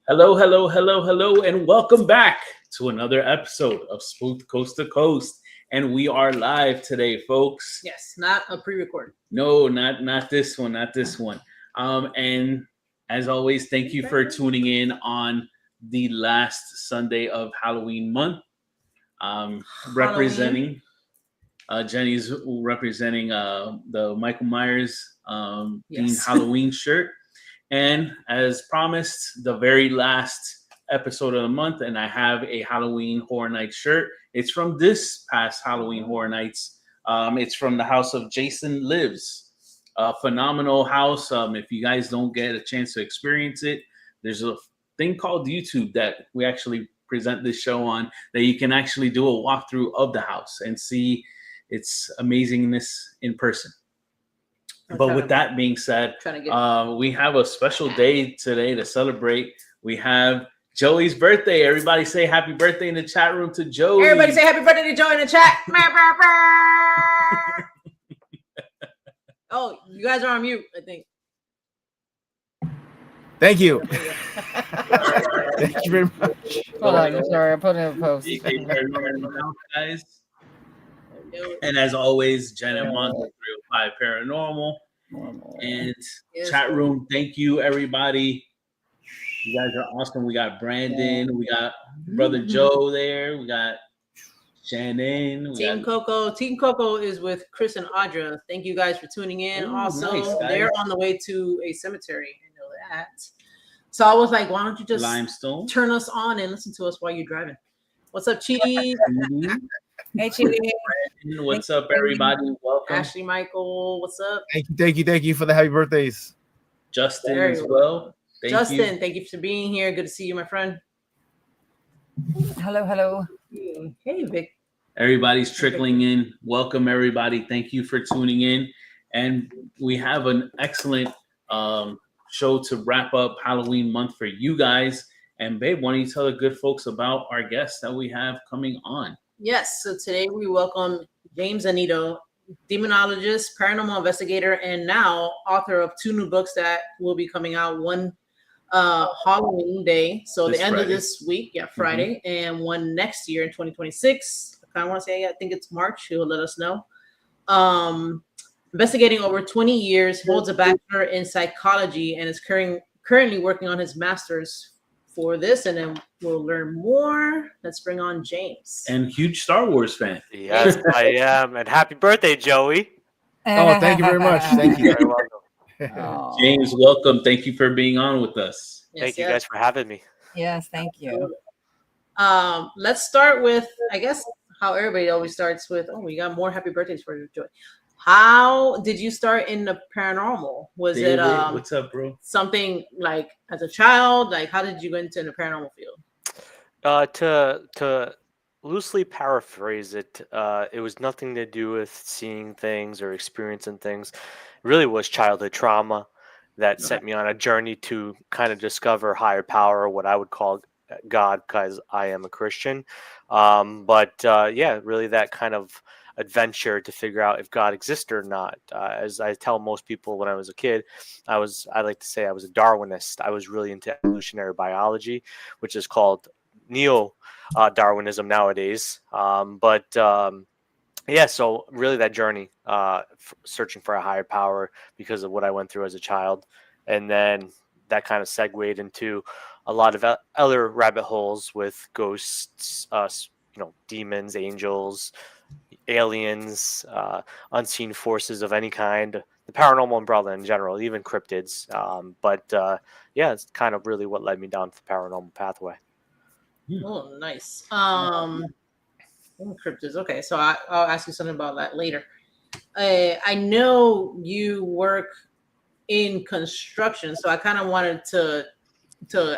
Hello, hello, hello, hello, and welcome back to another episode of Spooked Coast to Coast. And we are live today, folks. Yes, not a pre-record. No, not this one, not this one. And as always, thank you for tuning in on the last Sunday of Halloween month. Representing Jenny's representing the Michael Myers themed Halloween shirt. And as promised, the very last episode of the month, and I have a Halloween Horror Nights shirt. It's from this past Halloween Horror Nights. It's from the house of Jason Lives. A phenomenal house. If you guys don't get a chance to experience it, there's a thing called YouTube that we actually present this show on that you can actually do a walkthrough of the house and see its amazingness in person. But with that being said, we have a special day today to celebrate. We have Joey's birthday. Everybody say happy birthday in the chat room to Joey. Everybody say happy birthday to Joey in the chat. Oh, you guys are on mute, I think. Thank you. Thank you very much. Hold on, I'm sorry. I put in a post. Guys. And as always, Jen and Monk 305 Paranormal. And chat room, thank you, everybody. You guys are awesome. We got Brandon. We got Brother Joe there. We got Shannon. Team Coco is with Chris and Audra. Thank you guys for tuning in. Also, nice, they're on the way to a cemetery. I know that. So I was like, why don't you just turn us on and listen to us while you're driving? What's up, Chidi? Hey, Chidi. What's up, everybody? Welcome. Ashley Michael, what's up? Thank you for the happy birthdays. Justin as well. Justin, thank you for being here. Good to see you, my friend. Hello. Hey, Vic. Everybody's trickling in. Welcome, everybody. Thank you for tuning in. And we have an excellent show to wrap up Halloween month for you guys. And babe, why don't you tell the good folks about our guests that we have coming on? Yes, so today we welcome James Annitto, demonologist, paranormal investigator, and now author of 2 new books that will be coming out one Halloween day, so the end of this week, Friday, and one next year in 2026. I kind of want to say, I think it's March. He will let us know. Investigating over 20 years, holds a bachelor in psychology, and is currently working on his master's for this, and then we'll learn more. Let's bring on James. And huge Star Wars fan. Yes, I am. And happy birthday, Joey. Oh, thank you very much. Thank you. Very welcome. James, welcome. Thank you for being on with us. Thank you guys for having me. Yes, thank you. Let's start with, I guess, how everybody always starts with, we got more happy birthdays for you, Joey. How did you start in the paranormal? Was David, it what's up, bro? Something like as a child? Like, how did you go into the paranormal field? To loosely paraphrase it, it was nothing to do with seeing things or experiencing things. It really was childhood trauma that set me on a journey to kind of discover higher power, what I would call God, because I am a Christian. Really that kind of adventure to figure out if God exists or not. As I tell most people when I was a kid, I like to say I was a Darwinist. I was really into evolutionary biology, which is called neo-Darwinism nowadays. So really that journey, searching for a higher power because of what I went through as a child. And then that kind of segued into a lot of other rabbit holes with ghosts, demons, angels, aliens, unseen forces of any kind, the paranormal umbrella in general, even cryptids. It's kind of really what led me down the paranormal pathway. Oh, nice. Cryptids. Okay, so I'll ask you something about that later. I know you work in construction, so I kind of wanted to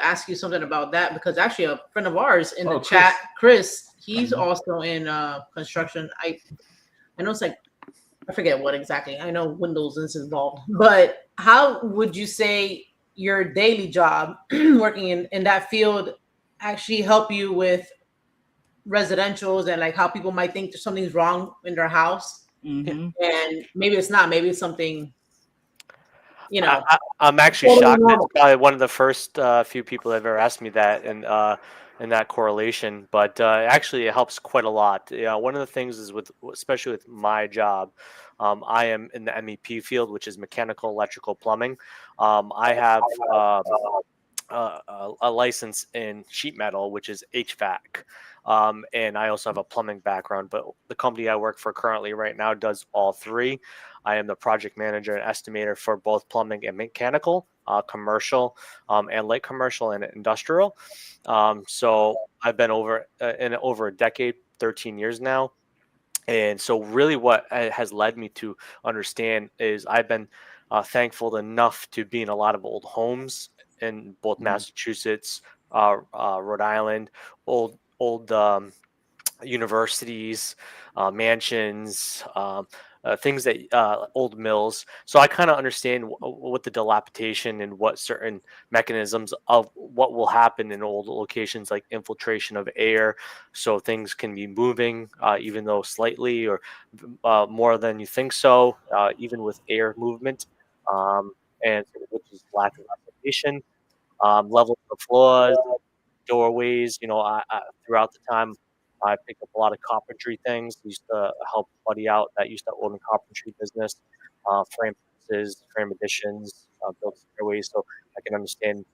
ask you something about that, because actually a friend of ours in the chat, Chris, he's also in construction. I know it's like, I forget what exactly. I know windows is involved, but how would you say your daily job working in that field actually help you with residentials and like how people might think there's something's wrong in their house, and maybe it's not, maybe it's something, I'm actually Totally shocked. It's normal. probably one of the first few people that have ever asked me that, and in that correlation. But actually, it helps quite a lot. One of the things is especially with my job, I am in the MEP field, which is mechanical, electrical, plumbing. I have a license in sheet metal, which is HVAC. And I also have a plumbing background, but the company I work for currently right now does all three. I am the project manager and estimator for both plumbing and mechanical, commercial, and light commercial and industrial. So I've been in over a decade, 13 years now. And so, really, what has led me to understand is I've been thankful enough to be in a lot of old homes in both Massachusetts, Rhode Island, old universities, mansions, things that old mills. So I kind of understand what the dilapidation and what certain mechanisms of what will happen in old locations, like infiltration of air, so things can be moving, even though slightly or more than you think so, even with air movement, um, and which is lack of ventilation, levels of floors, doorways. Throughout the time, I picked up a lot of carpentry things. Used to help a buddy out that used to own a carpentry business, frame pieces, frame additions, build stairways, so I can understand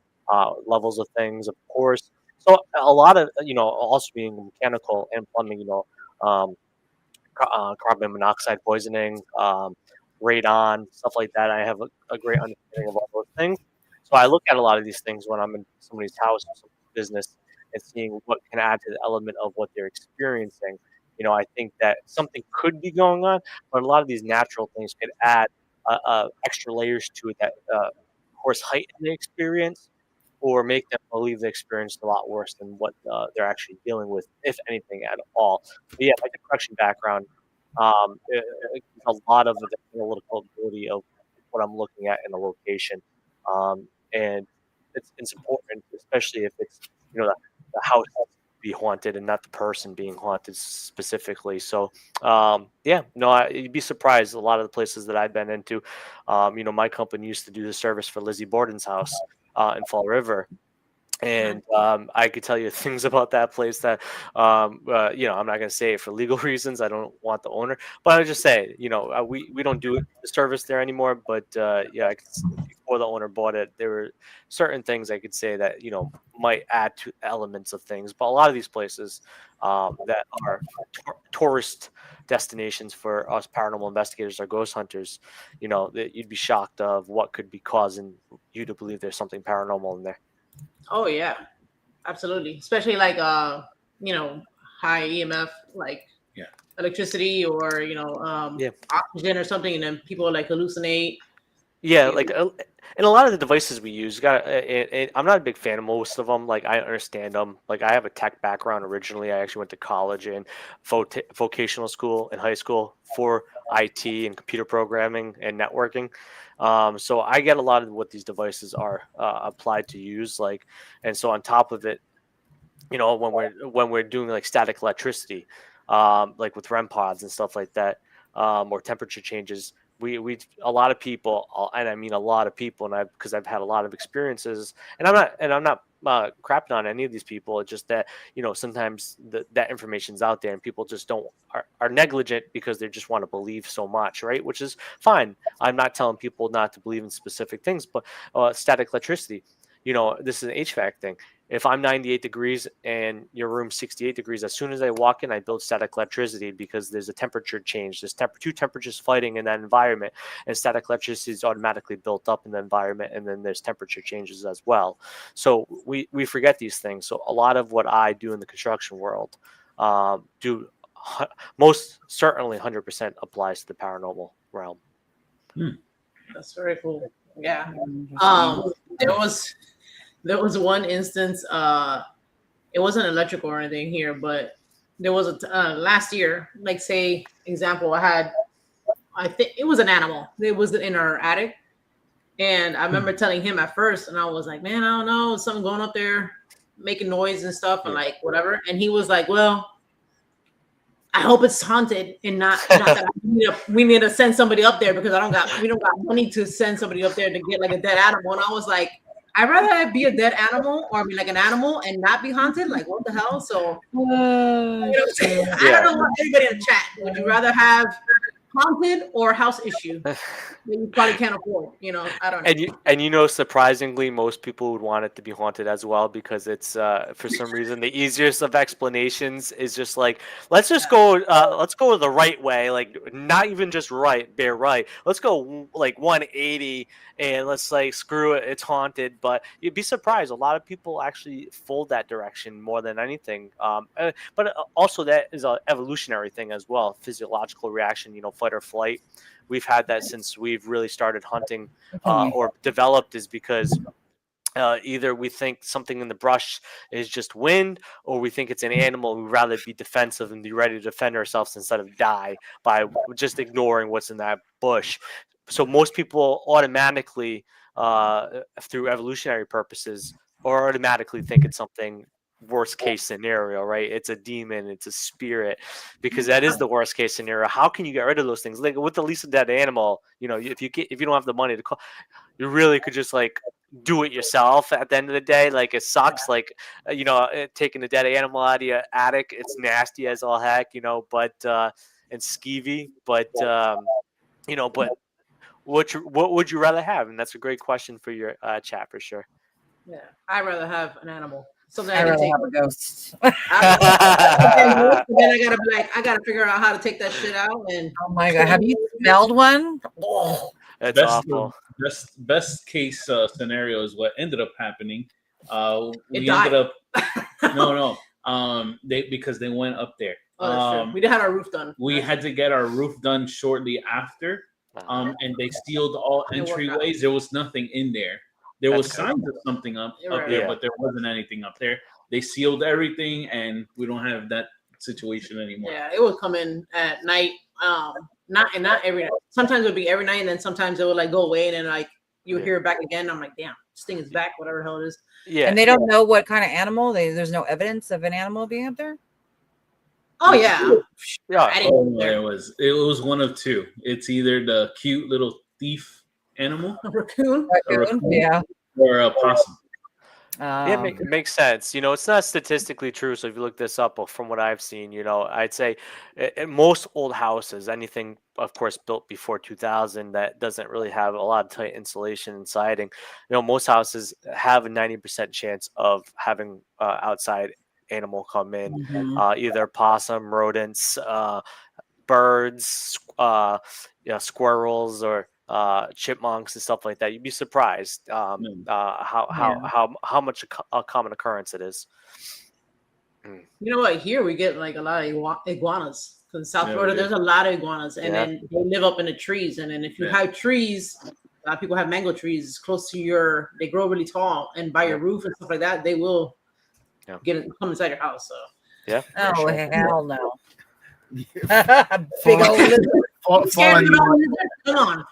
levels of things, of course. So a lot of also being mechanical and plumbing, um, carbon monoxide poisoning, radon, stuff like that. I have a great understanding of all those things. So I look at a lot of these things when I'm in somebody's house or somebody's business and seeing what can add to the element of what they're experiencing. I think that something could be going on, but a lot of these natural things could add extra layers to it that, of course, heighten the experience or make them believe the experience a lot worse than what they're actually dealing with, if anything at all. But yeah, my construction background, a lot of the analytical ability of what I'm looking at in a location, and it's important, especially if it's the house has to be haunted and not the person being haunted specifically. So yeah, no, you'd be surprised a lot of the places that I've been into. My company used to do the service for Lizzie Borden's house in Fall River, and I could tell you things about that place that, I'm not going to say it for legal reasons. I don't want the owner, but I'll just say, we don't do the service there anymore. But yeah, before the owner bought it, there were certain things I could say that might add to elements of things. But a lot of these places that are tourist destinations for us paranormal investigators or ghost hunters, that you'd be shocked of what could be causing you to believe there's something paranormal in there. Oh yeah, absolutely. Especially like high EMF, like Yeah. electricity or Yeah. oxygen or something, and then people like hallucinate. Yeah, like, and a lot of the devices we use, I'm not a big fan of most of them. Like, I understand them. Like, I have a tech background originally. I actually went to college and vocational school in high school for IT and computer programming and networking. So I get a lot of what these devices are applied to use. Like, and so on top of it, when we're doing like static electricity, like with REM pods and stuff like that, or temperature changes, we a lot of people, and I mean a lot of people, and because I've had a lot of experiences, and I'm not crapping on any of these people. It's just that sometimes that information's out there and people just don't are negligent because they just want to believe so much, right? Which is fine. I'm not telling people not to believe in specific things, but static electricity. This is an HVAC thing. If I'm 98 degrees and your room's 68 degrees, as soon as I walk in, I build static electricity because there's a temperature change. There's two temperatures fighting in that environment, and static electricity is automatically built up in the environment, and then there's temperature changes as well. So we forget these things. So a lot of what I do in the construction world do most certainly 100% applies to the paranormal realm. That's very cool. Yeah. Interesting. There was one instance. It wasn't electrical or anything here, but there was last year. Like, say, example, I think it was an animal. It was in our attic, and I remember telling him at first, and I was like, "Man, I don't know, something going up there, making noise and stuff, and like whatever." And he was like, "Well, I hope it's haunted and not that we need to send somebody up there because we don't got money to send somebody up there to get like a dead animal. And I was like, I'd rather be a dead animal or be like an animal and not be haunted. Like, what the hell? So, you know what I'm saying? I don't know what everybody in the chat. Would you rather have haunted or house issue that you probably can't afford? I don't know. And surprisingly, most people would want it to be haunted as well because it's for some reason the easiest of explanations is just like let's go the right way, like not even just bare right. Let's go like 180 and let's like screw it, it's haunted. But you'd be surprised, a lot of people actually fold that direction more than anything. But also that is an evolutionary thing as well, physiological reaction, fight or flight. We've had that since we've really started hunting or developed, is because either we think something in the brush is just wind, or we think it's an animal. We'd rather be defensive and be ready to defend ourselves instead of die by just ignoring what's in that bush. So most people automatically, through evolutionary purposes, or automatically think it's something worst case scenario, right? It's a demon, it's a spirit, because that is the worst case scenario. How can you get rid of those things? Like with the least dead animal, if you don't have the money to call, you really could just like do it yourself at the end of the day. Like it sucks, like taking a dead animal out of your attic, it's nasty as all heck, but and skeevy, but but what would you rather have? And that's a great question for your chat for sure. Yeah, I'd rather have an animal. Something I'd I can rather take. have a ghost. Then I gotta be like, I gotta figure out how to take that shit out. And oh my god, have you smelled one? Oh, that's awful. Best case scenario is what ended up happening. We died. ended up no. Because they went up there. Oh, that's true. We didn't have our roof done. We had to get our roof done shortly after. And they sealed all entryways. There was nothing in there. There was signs of something up there, but there wasn't anything up there. They sealed everything, and we don't have that situation anymore. Yeah, it would come in at night. Not every night. Sometimes it would be every night, and then sometimes it would like go away, and then like you would hear it back again. I'm like, damn, this thing is back, whatever the hell it is. Yeah. And they don't know what kind of animal. There's no evidence of an animal being up there. Oh yeah. It was one of two. It's either the cute little thief animal, a raccoon, yeah, or a possum. It makes sense. It's not statistically true. So if you look this up, from what I've seen, I'd say in most old houses, anything, of course, built before 2000 that doesn't really have a lot of tight insulation and siding, most houses have a 90% chance of having outside animal come in, either possum, rodents, birds, squirrels, or chipmunks and stuff like that. You'd be surprised how much a common occurrence it is. You know what? Here we get like a lot of iguanas. Because in South Florida, there's a lot of iguanas, and then they live up in the trees. And then if you have trees, people have mango trees close to they grow really tall, and by your roof and stuff like that, they will come inside your house. So oh hell no. Big old lizard. Come on.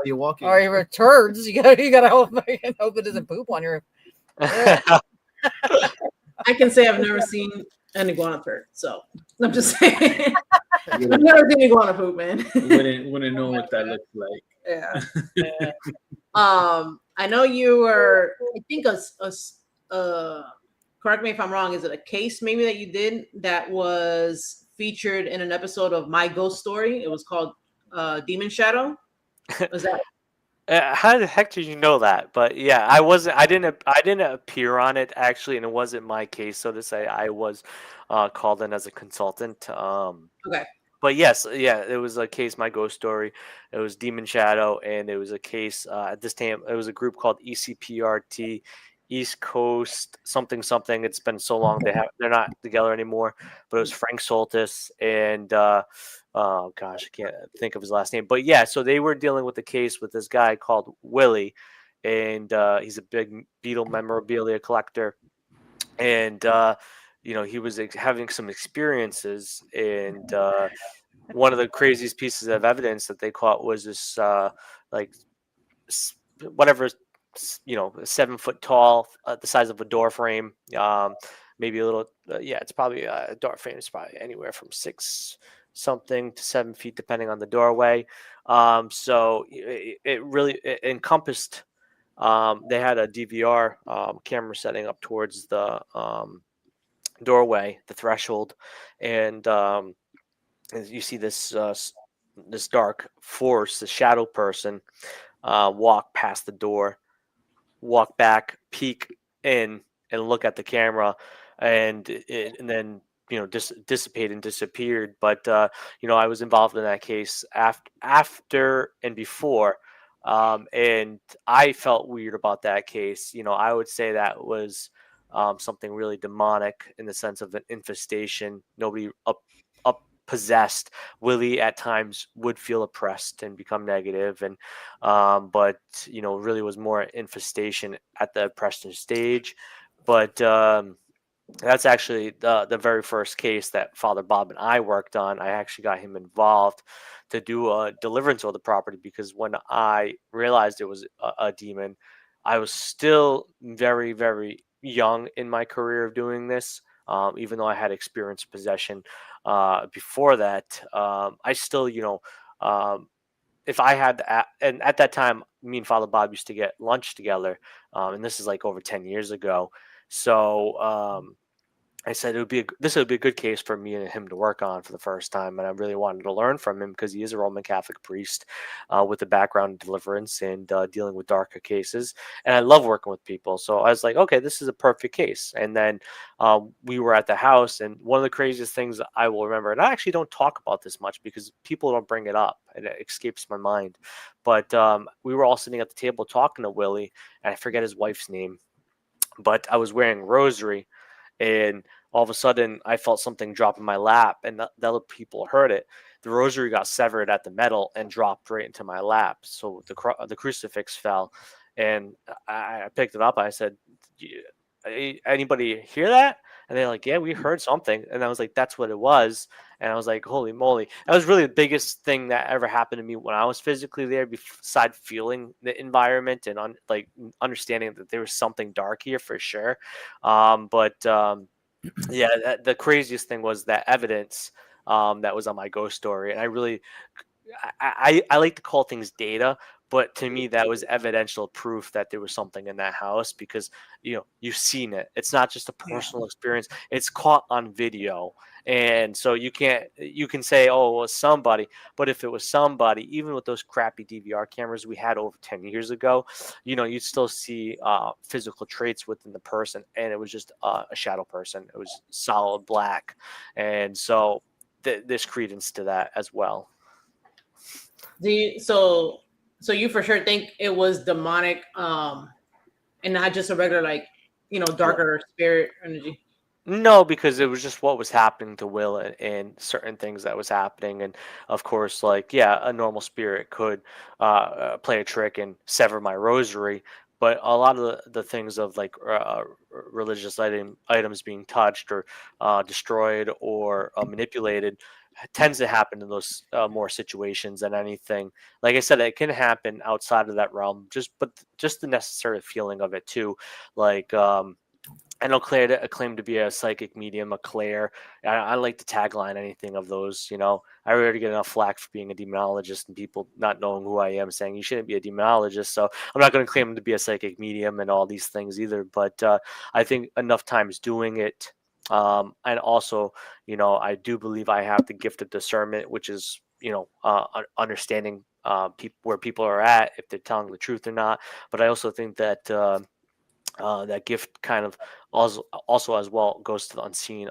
You're walking. Or your turds. You gotta hope it doesn't poop on your. I can say I've never seen an iguana turd, so I'm just saying. I've never seen iguana poop, man. Wouldn't know what that looks like. Yeah. I know you were. I think correct me if I'm wrong. Is it a case maybe that you did that was featured in an episode of My Ghost Story? It was called Demon Shadow. Was that? How the heck did you know that? But yeah, I didn't appear on it actually, and it wasn't my case, so to say. I was called in as a consultant. Okay. But yes, it was a case, My Ghost Story. It was Demon Shadow, and it was a case at this time. It was a group called ECPRT, East Coast something. It's been so long they're not together anymore. But it was Frank Soltis and oh gosh, I can't think of his last name. But yeah, so they were dealing with the case with this guy called Willie, and he's a big Beatle memorabilia collector, and he was having some experiences, and one of the craziest pieces of evidence that they caught was this whatever, 7 foot tall, the size of a door frame, maybe a little. It's probably a door frame is probably anywhere from 6 something to 7 feet, depending on the doorway. So it really encompassed. They had a DVR camera setting up towards the doorway, the threshold, and as you see this dark force, the shadow person, walk past the door, walk back, peek in, and look at the camera, and then dissipate and disappeared. But I was involved in that case after and before, and I felt weird about that case. I would say that was something really demonic in the sense of an infestation. Nobody up possessed. Willie at times would feel oppressed and become negative, and but really was more infestation at the oppression stage. But that's actually the very first case that Father Bob and I worked on. I actually got him involved to do a deliverance of the property, because when I realized it was a demon, I was still very, very young in my career of doing this. Even though I had experienced possession before that, I still, if I had, and at that time, me and Father Bob used to get lunch together, and this is like over 10 years ago. So I said this would be a good case for me and him to work on for the first time, and I really wanted to learn from him because he is a Roman Catholic priest with a background in deliverance and dealing with darker cases, and I love working with people. So I was like, okay, this is a perfect case. And then we were at the house, and one of the craziest things I will remember, and I actually don't talk about this much because people don't bring it up, and it escapes my mind. But we were all sitting at the table talking to Willie, and I forget his wife's name, but I was wearing a rosary, and all of a sudden I felt something drop in my lap, and the other people heard it. The rosary got severed at the metal and dropped right into my lap, so the crucifix fell, and I picked it up. I said, Anybody hear that?" And they're like, "Yeah, we heard something." And I was like, "That's what it was." And I was like, "Holy moly!" That was really the biggest thing that ever happened to me when I was physically there, beside feeling the environment and understanding that there was something dark here for sure. But yeah, the craziest thing was that evidence that was on my ghost story, and I like to call things data, but to me that was evidential proof that there was something in that house, because you've seen it. It's not just a personal experience; it's caught on video, and so you can say, "Oh, it was somebody," but if it was somebody, even with those crappy DVR cameras we had over 10 years ago, you'd still see physical traits within the person, and it was just a shadow person. It was solid black, and so there's credence to that as well. So you for sure think it was demonic, and not just a regular darker spirit energy? No, because it was just what was happening to Will, and certain things that was happening, and of course, a normal spirit could play a trick and sever my rosary, but a lot of the things of religious items being touched or destroyed or manipulated tends to happen in those more situations than anything. Like I said, it can happen outside of that realm, just the necessary feeling of it too, like. I know Claire claimed to be a psychic medium, a Claire. I like to tagline anything of those. I already get enough flack for being a demonologist and people not knowing who I am, saying you shouldn't be a demonologist. So I'm not going to claim to be a psychic medium and all these things either. But I think enough times doing it, and also, I do believe I have the gift of discernment, which is understanding where people are at, if they're telling the truth or not. But I also think that. That gift kind of also as well goes to the unseen,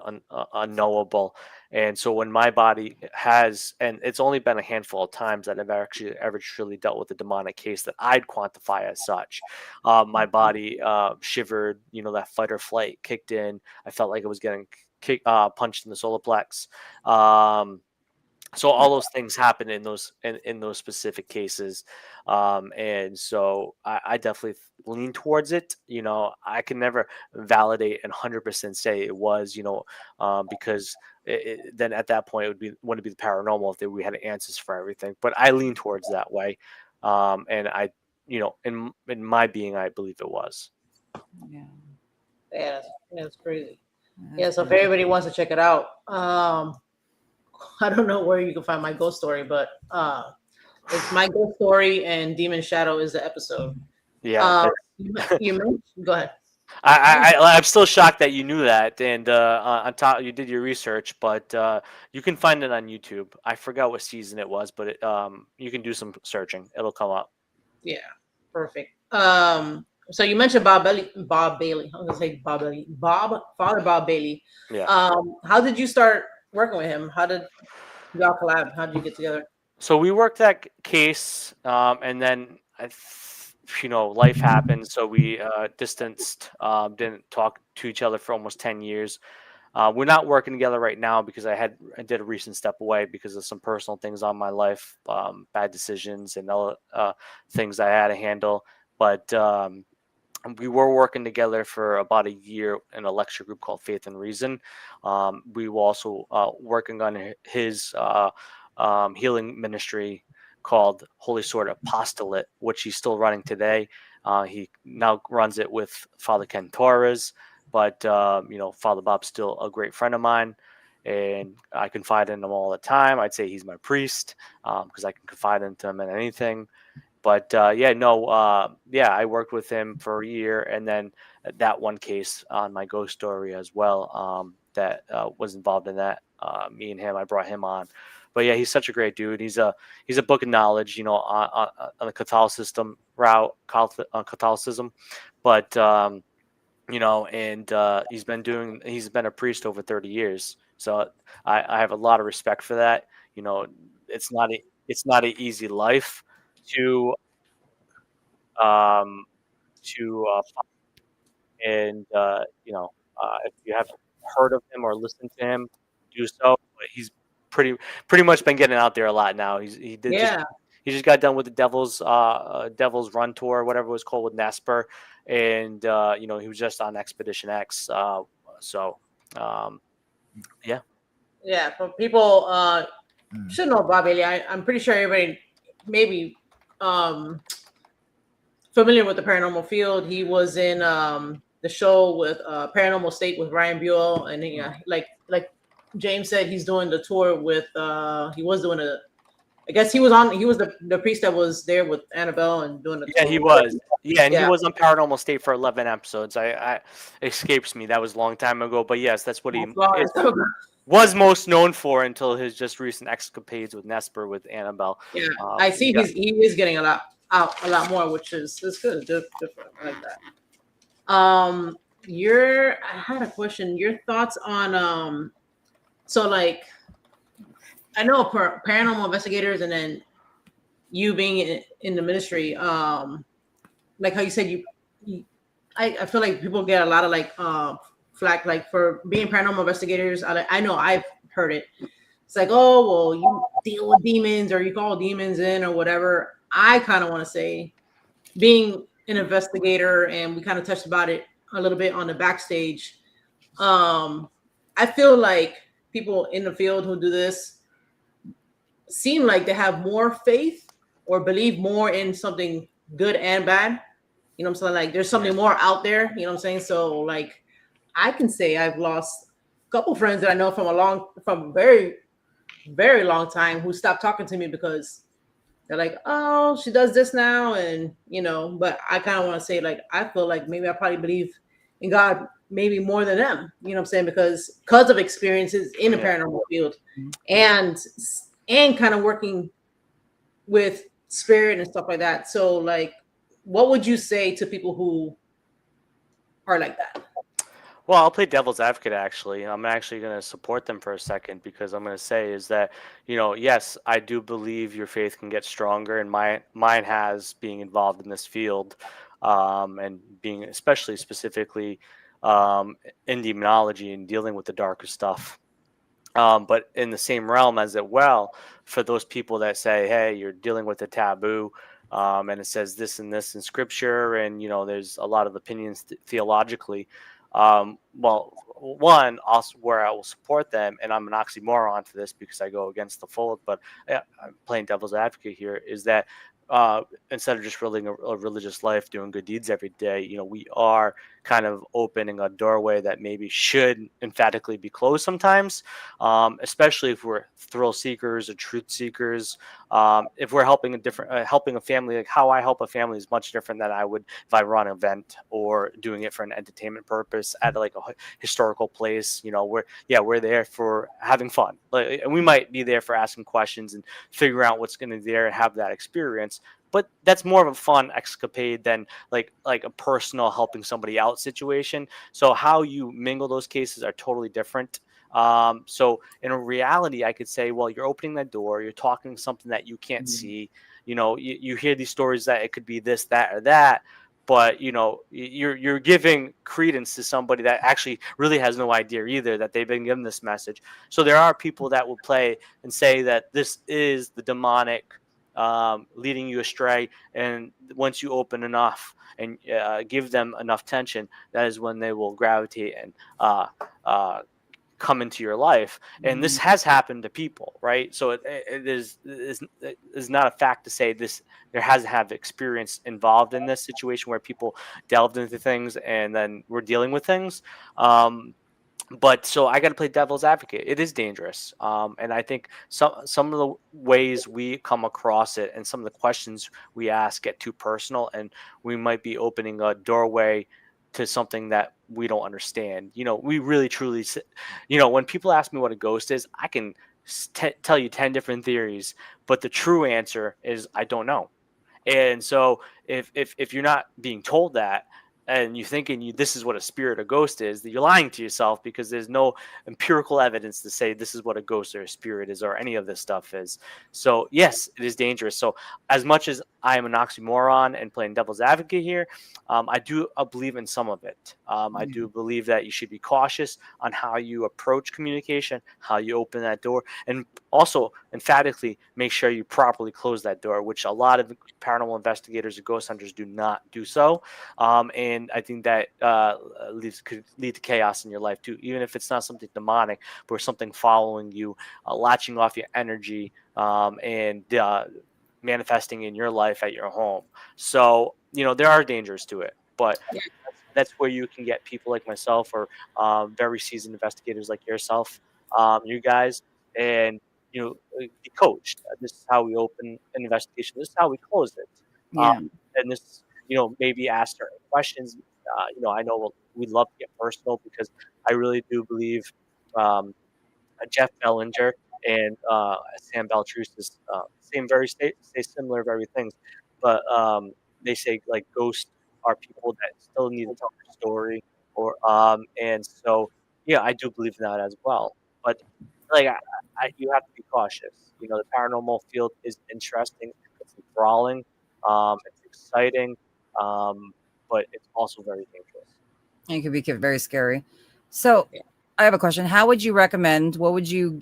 unknowable. And so when my body has, and it's only been a handful of times that I've actually ever truly dealt with a demonic case that I'd quantify as such. My body shivered, that fight or flight kicked in. I felt like I was getting punched in the solar plex. So all those things happen in those specific cases, and so I definitely lean towards it. I can never validate and 100% say it was, because then at that point wouldn't be the paranormal if we had answers for everything. But I lean towards that way, and in my being, I believe it was. Yeah. Yeah, that's crazy. Yeah, so if everybody wants to check it out, I don't know where you can find my ghost story, but it's my ghost story and Demon Shadow is the episode. Yeah, You mentioned, go ahead. I'm still shocked that you knew that, and on top you did your research, but you can find it on YouTube. I forgot what season it was, but you can do some searching; it'll come up. Yeah, perfect. So you mentioned Bob Bailey. I was gonna say Father Bob Bailey. Yeah. How did you start working with him? How did y'all collab? How did you get together? So we worked that case, and then life happened, so we distanced, didn't talk to each other for almost 10 years. We're not working together right now because I did a recent step away because of some personal things on my life, bad decisions and other things I had to handle. But we were working together for about a year in a lecture group called Faith and Reason. We were also working on his healing ministry called Holy Sword Apostolate, which he's still running today. He now runs it with Father Ken Torres, but Father Bob's still a great friend of mine, and I confide in him all the time. I'd say he's my priest because I can confide into him in anything. But I worked with him for a year, and then that one case on my ghost story as well that was involved in that. Me and him, I brought him on. But yeah, he's such a great dude. He's a book of knowledge, on the Catholicism route, Catholicism. But he's been a priest over 30 years. So I have a lot of respect for that. It's not an easy life to um to and if you haven't heard of him or listened to him, do so. But he's pretty much been getting out there a lot now. He just got done with the Devil's Run tour, whatever it was called, with Nesper, and he was just on Expedition X. Yeah. Yeah, for people should know Bob Bailey. I'm pretty sure everybody maybe familiar with the paranormal field. He was in the show with Paranormal State with Ryan Buell, and like James said, he's doing the tour with he was doing I guess he was the priest that was there with Annabelle and doing the tour. He was. Yeah, and he was on Paranormal State for 11 episodes. I escapes me. That was a long time ago, but yes, that's what he was most known for until his just recent escapades with Nesper with Annabelle. Yeah, I see he is getting a lot more, which is good. Different. I like that. I had a question. Your thoughts on so like I know paranormal investigators, and then you being in the ministry, like how you said I feel like people get a lot of like flack like for being paranormal investigators. I know I've heard it. It's like, oh well, you deal with demons or you call demons in or whatever. I kind of want to say, being an investigator, and we kind of touched about it a little bit on the backstage. I feel like people in the field who do this seem like they have more faith or believe more in something good and bad. You know what I'm saying? Like there's something more out there. You know what I'm saying? So like I can say I've lost a couple friends that I know from very, very long time who stopped talking to me because they're like, oh, she does this now. And, but I kind of want to say, like, I feel like maybe I probably believe in God maybe more than them, you know what I'm saying? Because of experiences in the paranormal field and kind of working with spirit and stuff like that. So like, what would you say to people who are like that? Well, I'll play devil's advocate, actually. I'm actually going to support them for a second because I'm going to say is that, yes, I do believe your faith can get stronger, and mine has, being involved in this field and being specifically in demonology and dealing with the darker stuff. But in the same realm as it well, for those people that say, hey, you're dealing with a taboo, and it says this and this in scripture, and there's a lot of opinions theologically. Well, one, also where I will support them, and I'm an oxymoron for this because I go against the fold, but I'm playing devil's advocate here, is that instead of just living a religious life, doing good deeds every day, we are kind of opening a doorway that maybe should emphatically be closed sometimes, especially if we're thrill seekers or truth seekers. If we're helping a family, like how I help a family is much different than I would if I run an event or doing it for an entertainment purpose at like a historical place. We're there for having fun, and we might be there for asking questions and figure out what's going to be there and have that experience. But that's more of a fun escapade than like a personal helping somebody out situation. So how you mingle those cases are totally different. So in reality, I could say, well, you're opening that door, you're talking something that you can't see. You hear these stories that it could be this, that, or that, but you're giving credence to somebody that actually really has no idea either that they've been given this message. So there are people that will play and say that this is the demonic leading you astray, and once you open enough and give them enough tension, that is when they will gravitate and uh, come into your life. And this has happened to people, right? So it is not a fact to say this. There has to have experience involved in this situation where people delved into things and then we're dealing with things. But so I got to play devil's advocate. It is dangerous, and I think some of the ways we come across it and some of the questions we ask get too personal, and we might be opening a doorway to something that we don't understand. We really truly, when people ask me what a ghost is, I can tell you 10 different theories, but the true answer is I don't know. And so if you're not being told that, and you're thinking this is what a spirit or ghost is, that you're lying to yourself, because there's no empirical evidence to say this is what a ghost or a spirit is or any of this stuff is. So yes, it is dangerous. So as much as I am an oxymoron and playing devil's advocate here, I do believe in some of it. I do believe that you should be cautious on how you approach communication, how you open that door, and also emphatically make sure you properly close that door, which a lot of paranormal investigators or ghost hunters do not do so. And I think that could lead to chaos in your life too, even if it's not something demonic, but something following you, latching off your energy, and manifesting in your life at your home. So there are dangers to it, but that's where you can get people like myself or very seasoned investigators like yourself, you guys, and be coached. This is how we open an investigation. This is how we close it. Yeah. And this, maybe ask certain questions. I know we'd love to get personal, because I really do believe Jeff Bellinger and Sam Baltrusis say similar very things, but they say like ghosts are people that still need to tell their story, or and so yeah, I do believe in that as well. But like you have to be cautious. The paranormal field is interesting, it's enthralling, it's exciting, um, but it's also very dangerous. And it could be very scary. So I have a question. How would you recommend, what would you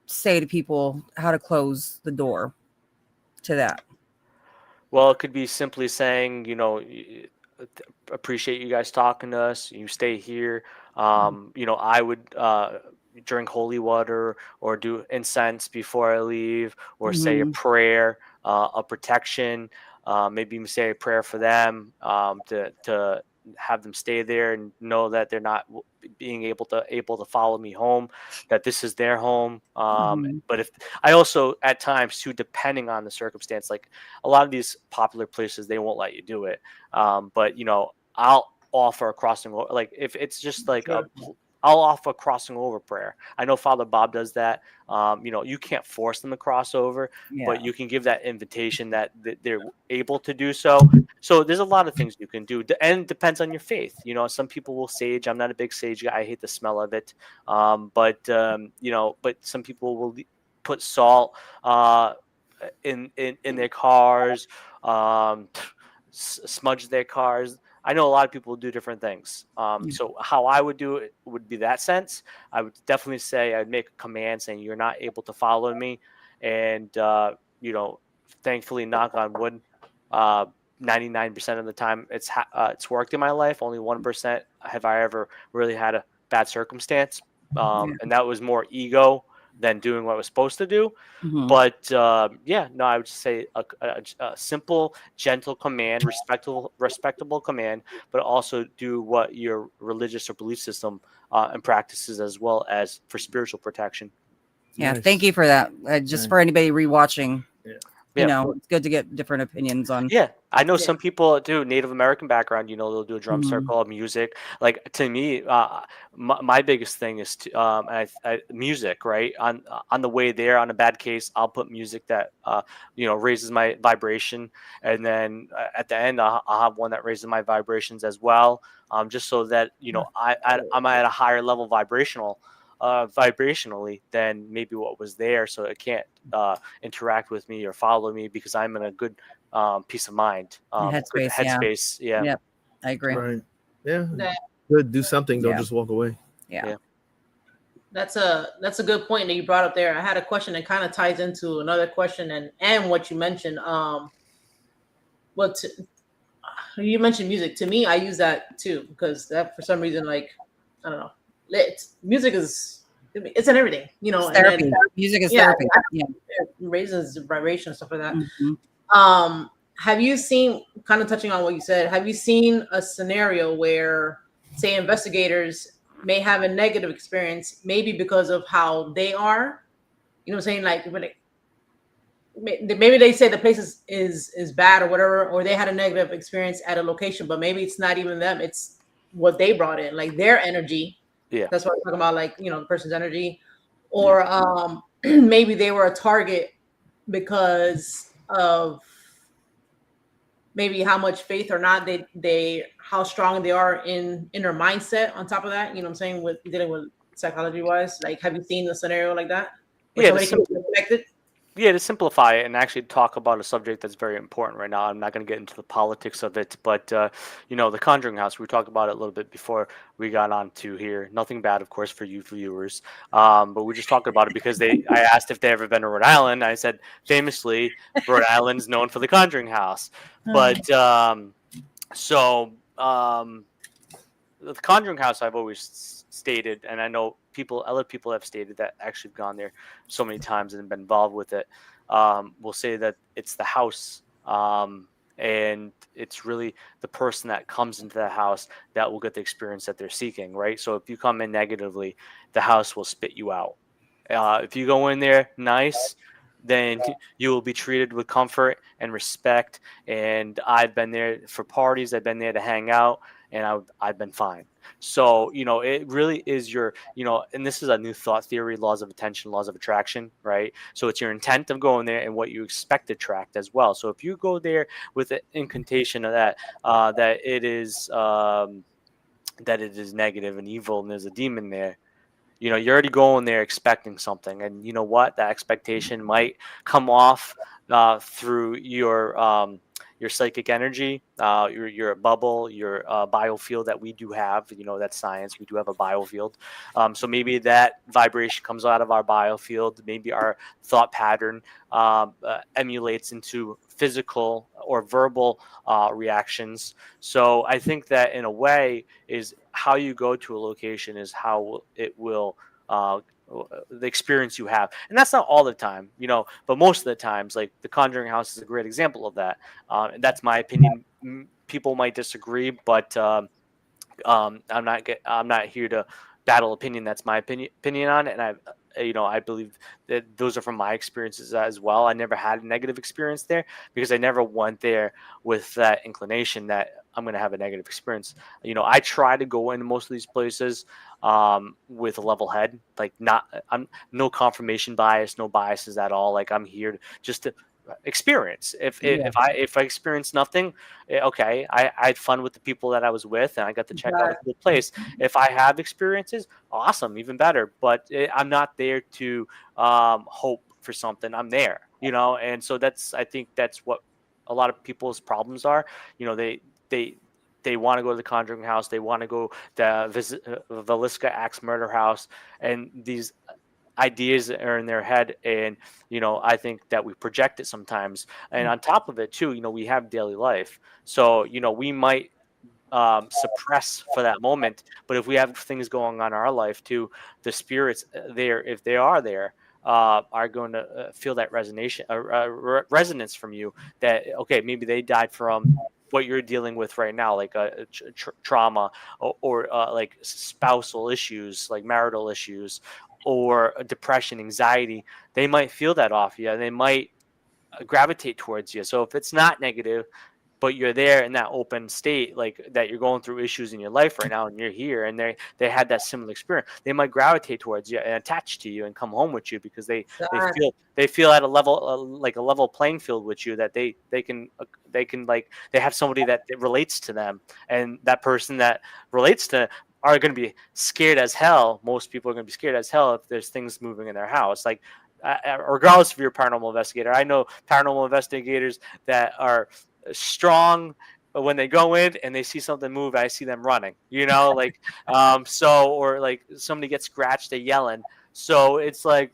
say to people how to close the door to that? Well, it could be simply saying, appreciate you guys talking to us. You stay here. I would drink holy water or do incense before I leave, or say a prayer, a protection. Maybe even say a prayer for them, to have them stay there and know that they're not being able to follow me home, that this is their home. But if I also at times too, depending on the circumstance, like a lot of these popular places, they won't let you do it. But I'll offer a crossing over, like if it's just like I'll offer a crossing over prayer. I know Father Bob does that. You can't force them to cross over, but you can give that invitation that they're able to do so. So there's a lot of things you can do, and it depends on your faith. Some people will sage. I'm not a big sage guy. I hate the smell of it. But some people will put salt in their cars, smudge their cars. I know a lot of people do different things. So how I would do it would be that sense. I would definitely say I'd make a command saying you're not able to follow me, and thankfully, knock on wood, 99% of the time it's worked in my life. Only 1% have I ever really had a bad circumstance, and that was more ego than doing what I was supposed to do. Mhm. But yeah, no, I would just say a simple, gentle command, respectable command, but also do what your religious or belief system and practices, as well as for spiritual protection. Yeah, Nice. thank you for that. Just Nice. for anybody rewatching, Yeah. you know, it's good to get different opinions on. Yeah, I know Yeah. some people do Native American background. They'll do a drum Mhm. circle, music. Like to me, my biggest thing is music. Right on the way there, on a bad case, I'll put music that raises my vibration, and then at the end, I'll have one that raises my vibrations as well. Just so that I'm at a higher level vibrationally than maybe what was there, so it can't interact with me or follow me, because I'm in a good peace of mind, good Headspace, yeah. headspace. Yeah. Yep, I agree. Right. Yeah. That Good. Do something. Don't Yeah. just walk away. Yeah. Yeah. that's a good point that you brought up there. I had a question that kind of ties into another question and what you mentioned. But you mentioned music. To me, I use that too, because that for some reason, like, I don't know, music it's in everything, It's and therapy. then Music is yeah, therapy. Yeah. it raises vibration and stuff like that. Mhm. Have you seen, kind of touching on what you said, have you seen a scenario where, say, investigators may have a negative experience, maybe because of how they are? You know what I'm saying? Like, maybe they say the place is bad or whatever, or they had a negative experience at a location, but maybe it's not even them, it's what they brought in, like their energy. Yeah. That's what I'm talking about, like, the person's energy. Or maybe they were a target because of maybe how much faith or not they how strong they are in their mindset. On top of that, what I'm saying, with dealing with psychology wise, like, have you seen a scenario like that where Yeah, somebody can be affected? To simplify it and actually talk about a subject that's very important right now. I'm not going to get into the politics of it, but the Conjuring House, we talked about it a little bit before we got on to here. Nothing bad, of course, for you viewers, but we're just talking about it because I asked if they ever been to Rhode Island. I said famously, Rhode Island's known for the Conjuring House, but the Conjuring House, I've always stated, and I know other people have stated that actually have gone there so many times and been involved with it. Will say that it's the house, and it's really the person that comes into the house that will get the experience that they're seeking, right? So if you come in negatively, the house will spit you out. If you go in there nice, then you will be treated with comfort and respect. And I've been there for parties. I've been there to hang out, and I've been fine. So, it really is and this is a new thought theory, laws of attention, laws of attraction, right? So it's your intent of going there and what you expect to attract as well. So if you go there with an incantation of that, that it is negative and evil and there's a demon there, you're already going there expecting something, and you know what, that expectation might come off through your psychic energy, your bubble, your biofield that we do have. That's science. We do have a biofield. So maybe that vibration comes out of our biofield. Maybe our thought pattern emulates into physical or verbal reactions. So I think that in a way is how you go to a location is how it will the experience you have. And that's not all the time, but most of the times, like the Conjuring House is a great example of that. And that's my opinion. People might disagree, but I'm not here to battle opinion. That's my opinion on it, and I believe that those are from my experiences as well. I never had a negative experience there because I never went there with that inclination that I'm going to have a negative experience. I try to go into most of these places with a level head, like I'm no confirmation bias, no biases at all. Like I'm here just to experience. If I experience nothing, okay, I had fun with the people that I was with, and I got to check out a cool place. If I have experiences, awesome, even better. But I'm not there to hope for something. I'm there, and so I think that's what a lot of people's problems are. They want to go to the Conjuring House. They want to go to visit Velisca Axe Murder House, and these ideas are in their head, and I think that we project it sometimes. And on top of it too, we have daily life, so we might suppress for that moment, but if we have things going on in our life too, the spirits there, if they are there, are going to feel that resonance from you. That okay, maybe they died from what you're dealing with right now, like a trauma, or like spousal issues, like marital issues, or depression, anxiety. They might feel that off you, and they might gravitate towards you. So if it's not negative, but you're there in that open state, like that you're going through issues in your life right now and you're here, and they had that similar experience, they might gravitate towards you and attach to you and come home with you, because they feel at a level, like a level playing field with you, that they can like they have somebody that relates to them, and that person that relates to are going to be scared as hell. Most people are going to be scared as hell if there's things moving in their house, like regardless of your paranormal investigator. I know paranormal investigators that are strong, but when they go in and they see something move, I see them running, like or like somebody gets scratched, they yelling. So it's like,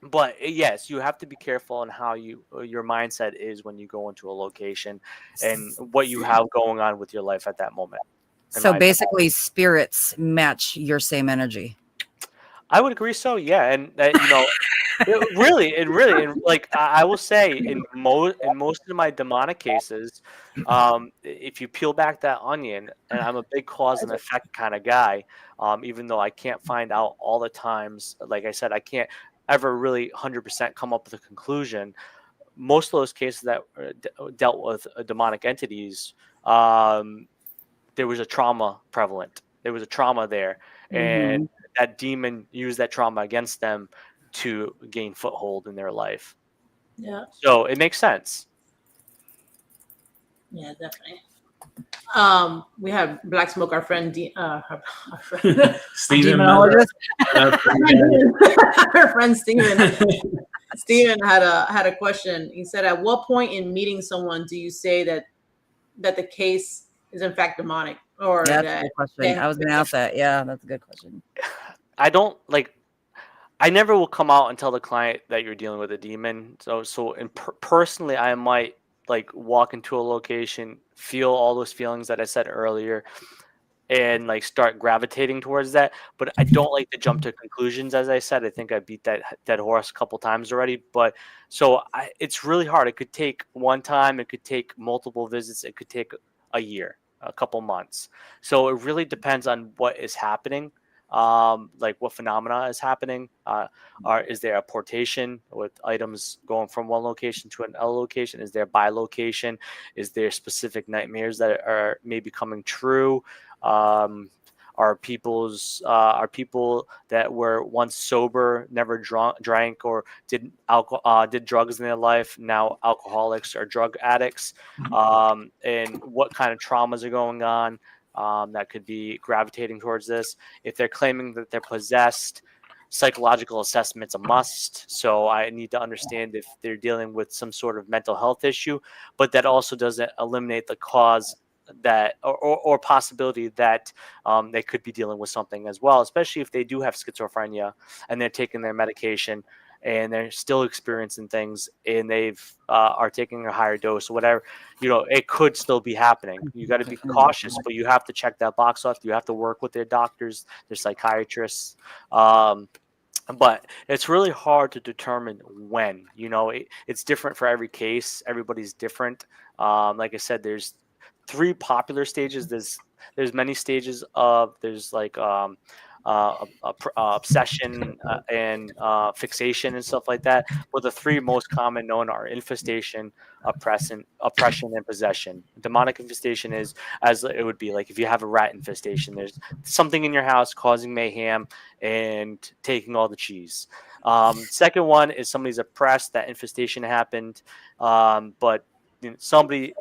but yes, you have to be careful on how your mindset is when you go into a location, and what you have going on with your life at that moment. So basically, spirits match your same energy. I would agree. So yeah, and and like I will say, in most of my demonic cases, if you peel back that onion, and I'm a big cause and effect kind of guy, even though I can't find out all the times. Like I said, I can't ever really 100% come up with a conclusion. Most of those cases that dealt with demonic entities, there was a trauma prevalent. There was a trauma there, and that demon used that trauma against them to gain foothold in their life. Yeah. So it makes sense. Yeah, definitely. We have Black Smoke, our friend, our friend Stephen, demonologist. Our friend Stephen. Stephen had a question. He said, "At what point in meeting someone do you say that the case is in fact demonic?" Or that's a good question. I was going to ask that. Yeah, that's a good question. I never will come out and tell the client that you're dealing with a demon. Personally, I might like walk into a location, feel all those feelings that I said earlier, and like start gravitating towards that. But I don't like to jump to conclusions. As I said, I think I beat that dead horse a couple times already. But it's really hard. It could take one time. It could take multiple visits. It could take a year, a couple months. So it really depends on what is happening. Like what phenomena is happening. Is there a portation with items going from one location to another location? Is there bilocation? Is there specific nightmares that are maybe coming true? Are people that were once sober, never drank, or did drugs in their life, now alcoholics or drug addicts? And what kind of traumas are going on that could be gravitating towards this? If they're claiming that they're possessed, psychological assessment's a must. So I need to understand if they're dealing with some sort of mental health issue, but that also doesn't eliminate the cause that or possibility that they could be dealing with something as well, especially if they do have schizophrenia and they're taking their medication and they're still experiencing things, and they've are taking a higher dose or whatever. It could still be happening. You got to be cautious, but you have to check that box off. You have to work with their doctors, their psychiatrists. But it's really hard to determine when. It's different for every case. Everybody's different. Like I said, there's 3 popular stages. There's many stages of like obsession and fixation and stuff like that. But the 3 most common known are infestation, oppression, and possession. Demonic infestation is, as it would be like if you have a rat infestation, there's something in your house causing mayhem and taking all the cheese. Second one is somebody's oppressed. That infestation happened, but somebody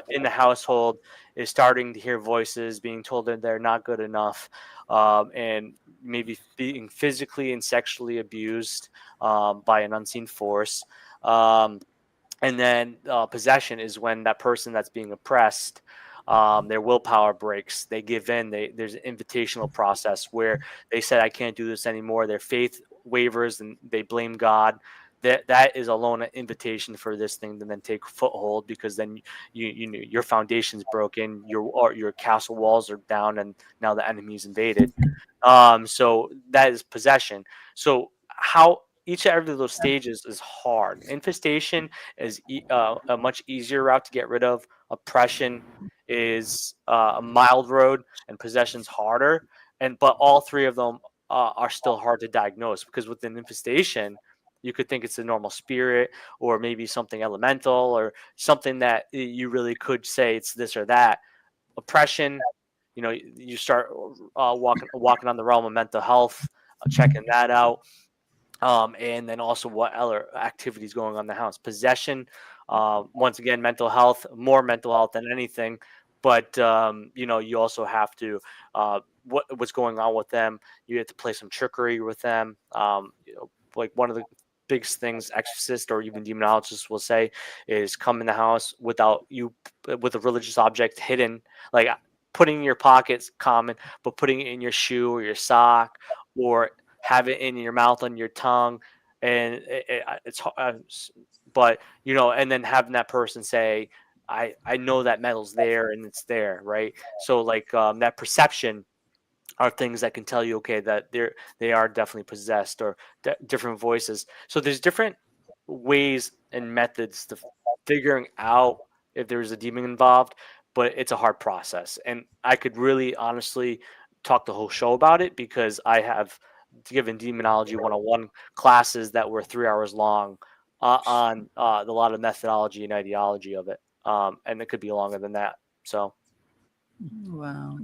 in the household is starting to hear voices, being told that they're not good enough, and maybe being physically and sexually abused by an unseen force. And then possession is when that person that's being oppressed, their willpower breaks, they give in. There's an invitational process where they said, I can't do this anymore. Their faith wavers and they blame God. That is alone an invitation for this thing to then take foothold, because then your foundation's broken, your castle walls are down, and now the enemy's invaded. So that is possession. So how each and every of those stages is hard. Infestation is a much easier route to get rid of. Oppression is a mild road, and possession's harder. But all three of them are still hard to diagnose, because with an infestation, you could think it's a normal spirit, or maybe something elemental, or something that you really could say it's this or that. Oppression, you start walking on the realm of mental health, checking that out. And then also what other activities going on in the house. Possession, once again, mental health, more mental health than anything. But you also have to what's going on with them. You have to play some trickery with them. Like one of the biggest things exorcists or even demonologists will say is come in the house with a religious object hidden, like putting in your pockets, common, but putting it in your shoe or your sock, or have it in your mouth, on your tongue, and it's but and then having that person say, I know that metal's there and it's there, right? So like that perception are things that can tell you, okay, that they are definitely possessed, or different voices. So there's different ways and methods to figuring out if there's a demon involved, but it's a hard process. And I could really honestly talk the whole show about it, because I have given Demonology 101 classes that were 3 hours long on a lot of methodology and ideology of it. And it could be longer than that. So. Wow.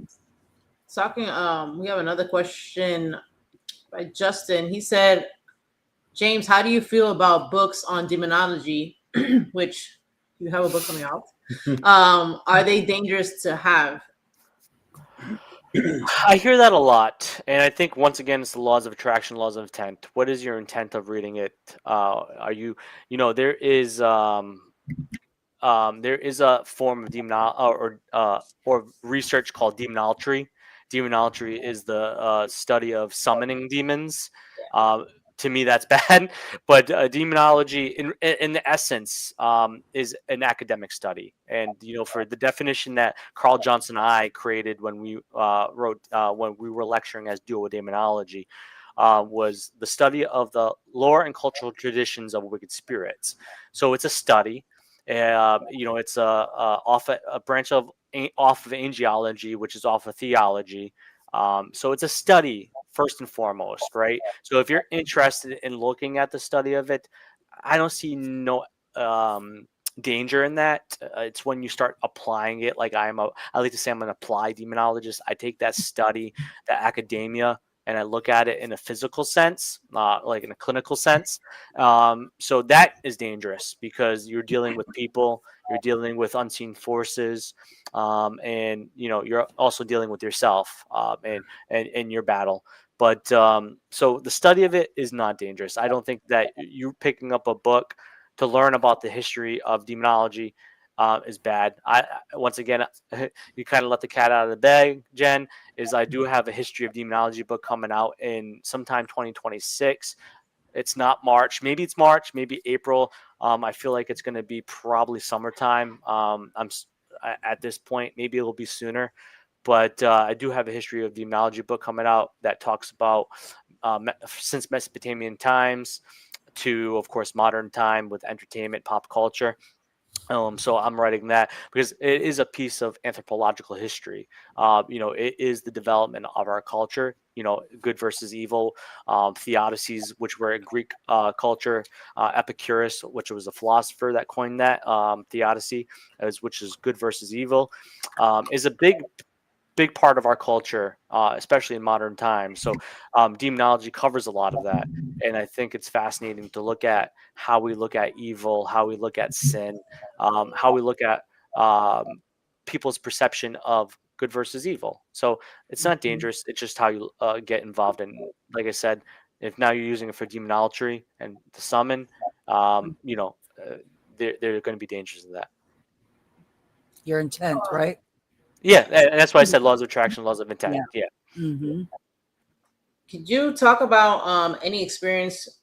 Talking, we have another question by Justin. He said, James, how do you feel about books on demonology, which you have a book coming out? Are they dangerous to have? I hear that a lot, and I think once again it's the laws of attraction, laws of intent. What is your intent of reading it? Are you, there is a form of or research called demonology. Demonology is the study of summoning demons. To me, that's bad, but demonology, in the essence, is an academic study. And for the definition that Carl Johnson and I created when we when we were lecturing as duo demonology, was the study of the lore and cultural traditions of wicked spirits. So it's a study. It's a branch of off of angiology, which is off of theology. So it's a study first and foremost, right? So if you're interested in looking at the study of it, I don't see no danger in that. It's when you start applying it. Like I like to say I'm an applied demonologist. I take that study, that academia, and I look at it in a physical sense, like in a clinical sense. So that is dangerous, because you're dealing with people, you're dealing with unseen forces, and you're also dealing with yourself, and in your battle. But so the study of it is not dangerous. I don't think that you picking up a book to learn about the history of demonology is bad. Once again, you kind of let the cat out of the bag, Jen. Is I do have a history of demonology book coming out in sometime 2026. It's not March. Maybe it's March. Maybe April. I feel like it's going to be probably summertime. At this point. Maybe it'll be sooner. But I do have a history of demonology book coming out that talks about since Mesopotamian times to, of course, modern time with entertainment, pop culture. So I'm writing that because it is a piece of anthropological history. It is the development of our culture. Good versus evil. Theodicies, which were in Greek culture. Epicurus, which was a philosopher that coined that theodicy, which is good versus evil, is a big part of our culture, especially in modern times. So demonology covers a lot of that. And I think it's fascinating to look at how we look at evil, how we look at sin, how we look at people's perception of good versus evil. So it's not dangerous. It's just how you get involved in, like I said, if now you're using it for demonology and to summon, there are going to be dangers in that. Your intent, right? Yeah, and that's why I said laws of attraction, laws of intent. Yeah. Mm-hmm. Could you talk about any experience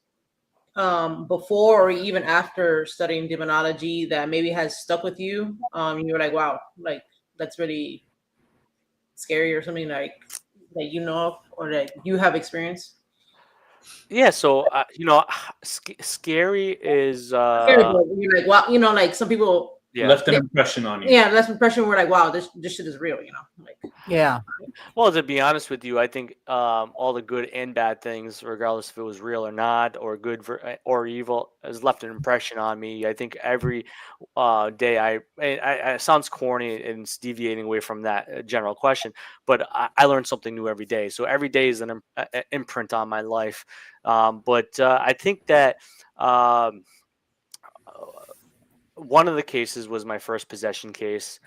before or even after studying demonology that maybe has stuck with you? You were like, wow, like that's really scary, or something like that of, or that you have experienced? Yeah, so scary is Scary, but you're like, wow, like some people, yeah. Left an impression on you. yeah, that's impression. We're like, wow, this shit is real, like. Yeah. Well, to be honest with you, I think all the good and bad things, regardless if it was real or not, or good or evil, has left an impression on me. I think every day it sounds corny and it's deviating away from that general question, but I learn something new every day. So every day is an imprint on my life. But I think that one of the cases was my first possession case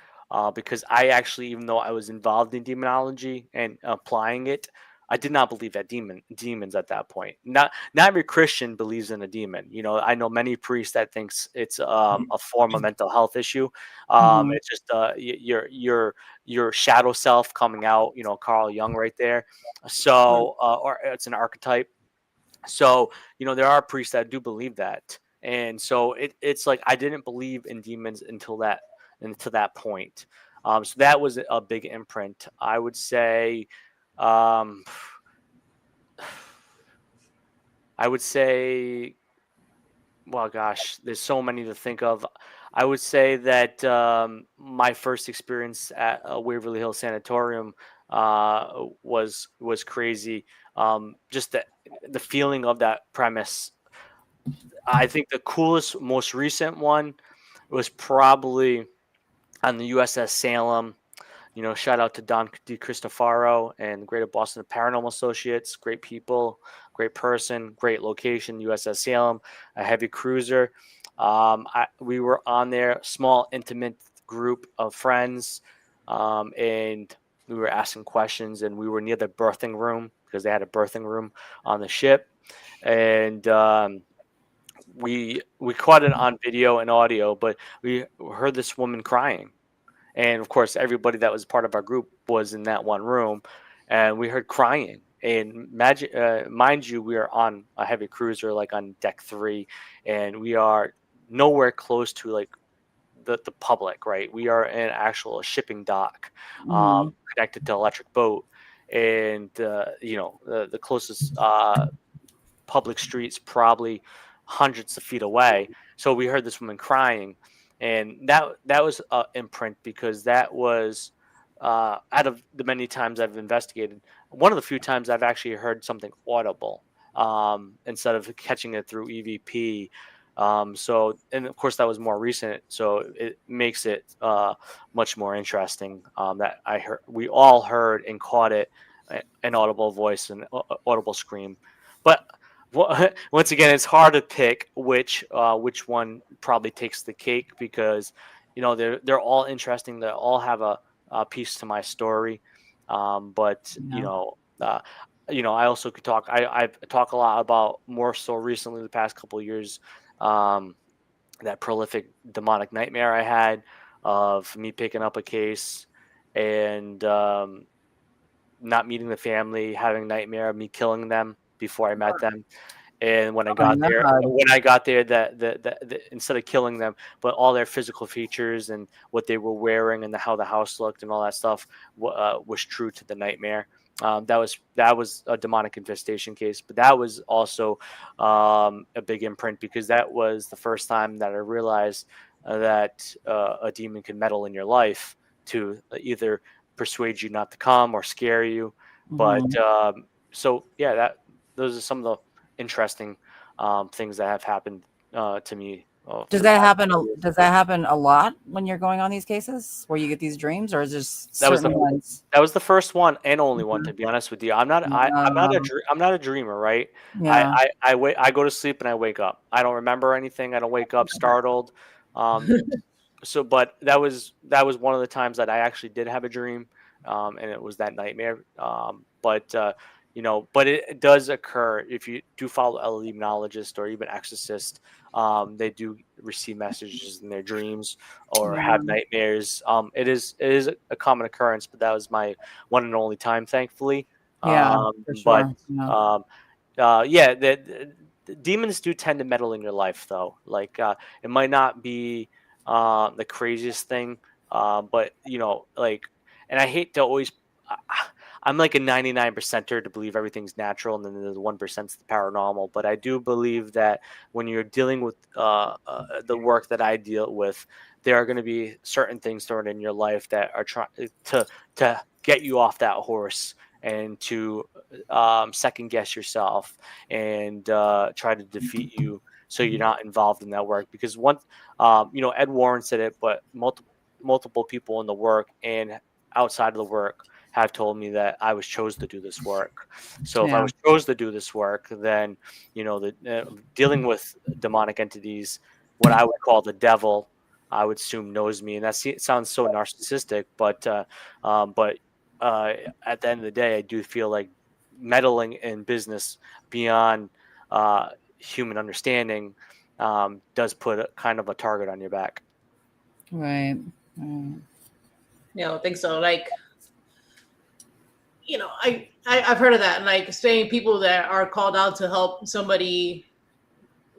because I actually, even though I was involved in demonology and applying it, I did not believe that demons at that point. Not every Christian believes in a demon. You know, I know many priests that thinks it's a form of mental health issue. Mhm. It's just your shadow self coming out. You know, Carl Jung right there. So, or it's an archetype. So, you know, there are priests that do believe that. And so it's like I didn't believe in demons until that point. So that was a big imprint. I would say um I would say well gosh, there's so many to think of. I would say that my first experience at a Waverly Hills Sanatorium was crazy. Just the feeling of that premise. I think the coolest, most recent one was probably on the USS Salem. You know, shout out to Don DiCristofaro and the Greater Boston Paranormal Associates. Great people, great person, great location. USS Salem, a heavy cruiser. We were on there, small, intimate group of friends, and we were asking questions. And we were near the birthing room because they had a birthing room on the ship, and we caught it on video and audio, but we heard this woman crying, and of course everybody that was part of our group was in that one room, and we heard crying. And mind you, we are on a heavy cruiser, like on deck 3, and we are nowhere close to like the public, right? We are in actual shipping dock, Mhm. connected to electric boat, and you know, the closest public streets probably hundreds of feet away. So we heard this woman crying, and that was an imprint because that was out of the many times I've investigated, one of the few times I've actually heard something audible instead of catching it through EVP. So, and of course that was more recent, so it makes it much more interesting that we all heard and caught it, an audible voice and audible scream. But once again, it's hard to pick which one probably takes the cake because you know they're all interesting. They all have a piece to my story, but Yeah. I also could talk. I talk a lot about more so recently the past couple of years. Um, that prolific demonic nightmare I had of me picking up a case and not meeting the family, having a nightmare of me killing them before I met them. And when I Oh my got there, God. that instead of killing them, but all their physical features and what they were wearing and how the house looked and all that stuff was true to the nightmare. That was a demonic infestation case, but that was also a big imprint because that was the first time that I realized that a demon can meddle in your life to either persuade you not to come or scare you. But Mhm. so yeah, those are some of the interesting things that have happened to me Does for the that past happen? couple years. Does that happen a lot when you're going on these cases where you get these dreams, or is it just That was the certain ones? that was the first one and only one, Mhm. to be honest with you. I'm not a dreamer, right? Yeah. I go to sleep and I wake up. I don't remember anything. I don't wake up startled. Um, so but that was one of the times that I actually did have a dream, and it was that nightmare. But it does occur if you do follow a demonologist or even exorcist. They do receive messages in their dreams or Yeah. have nightmares. It is a common occurrence, but that was my one and only time, thankfully. Yeah. um, For but sure. Yeah. yeah, the demons do tend to meddle in your life, though. Like it might not be the craziest thing, but like, and I hate to always. I'm like a 99%er to believe everything's natural, and then there's 1% the paranormal. But I do believe that when you're dealing with the work that I deal with, there are going to be certain things thrown in your life that are trying to get you off that horse and to second guess yourself and try to defeat you, so you're not involved in that work. Because Ed Warren said it, but multiple people in the work and outside of the work have told me that I was chose to do this work. So if I Yeah. was chose to do this work, then dealing with demonic entities, what I would call the devil, I would assume knows me, and it sounds so narcissistic, but at the end of the day, I do feel like meddling in business beyond human understanding does put kind of a target on your back. Right. I think so. Like, I've heard of that. Like, saying people that are called out to help somebody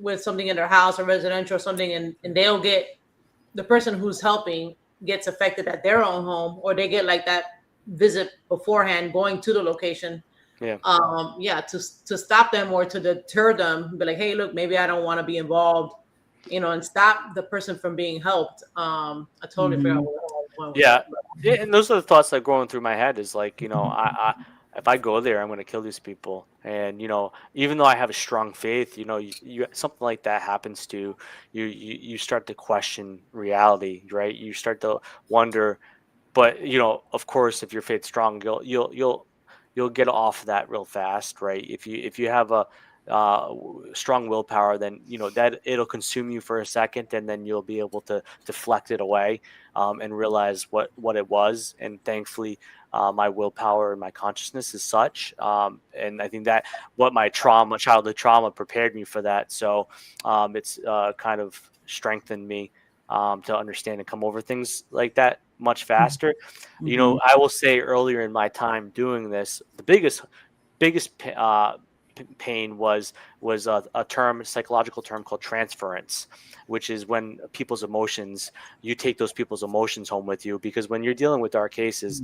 with something in their house or residential or something, and they'll get the person who's helping gets affected at their own home, or they get like that visit beforehand going to the location. Yeah. To stop them or to deter them, be like, hey, look, maybe I don't want to be involved, and stop the person from being helped. I totally forgot what I was going with that. Yeah, and those are the thoughts that are going through my head. Is like, I if I go there, I'm going to kill these people. And even though I have a strong faith, you something like that happens to you, you start to question reality, right? You start to wonder. But of course, if your faith's strong, you'll get off that real fast, right? If you have a strong willpower, then that it'll consume you for a second, and then you'll be able to deflect it away and realize what it was. And thankfully, my willpower and my consciousness is such, and I think that what my childhood trauma, prepared me for that. So it's kind of strengthened me to understand and come over things like that much faster. I will say earlier in my time doing this, the biggest pain was a psychological term called transference, which is when you take those people's emotions home with you. Because when you're dealing with dark cases,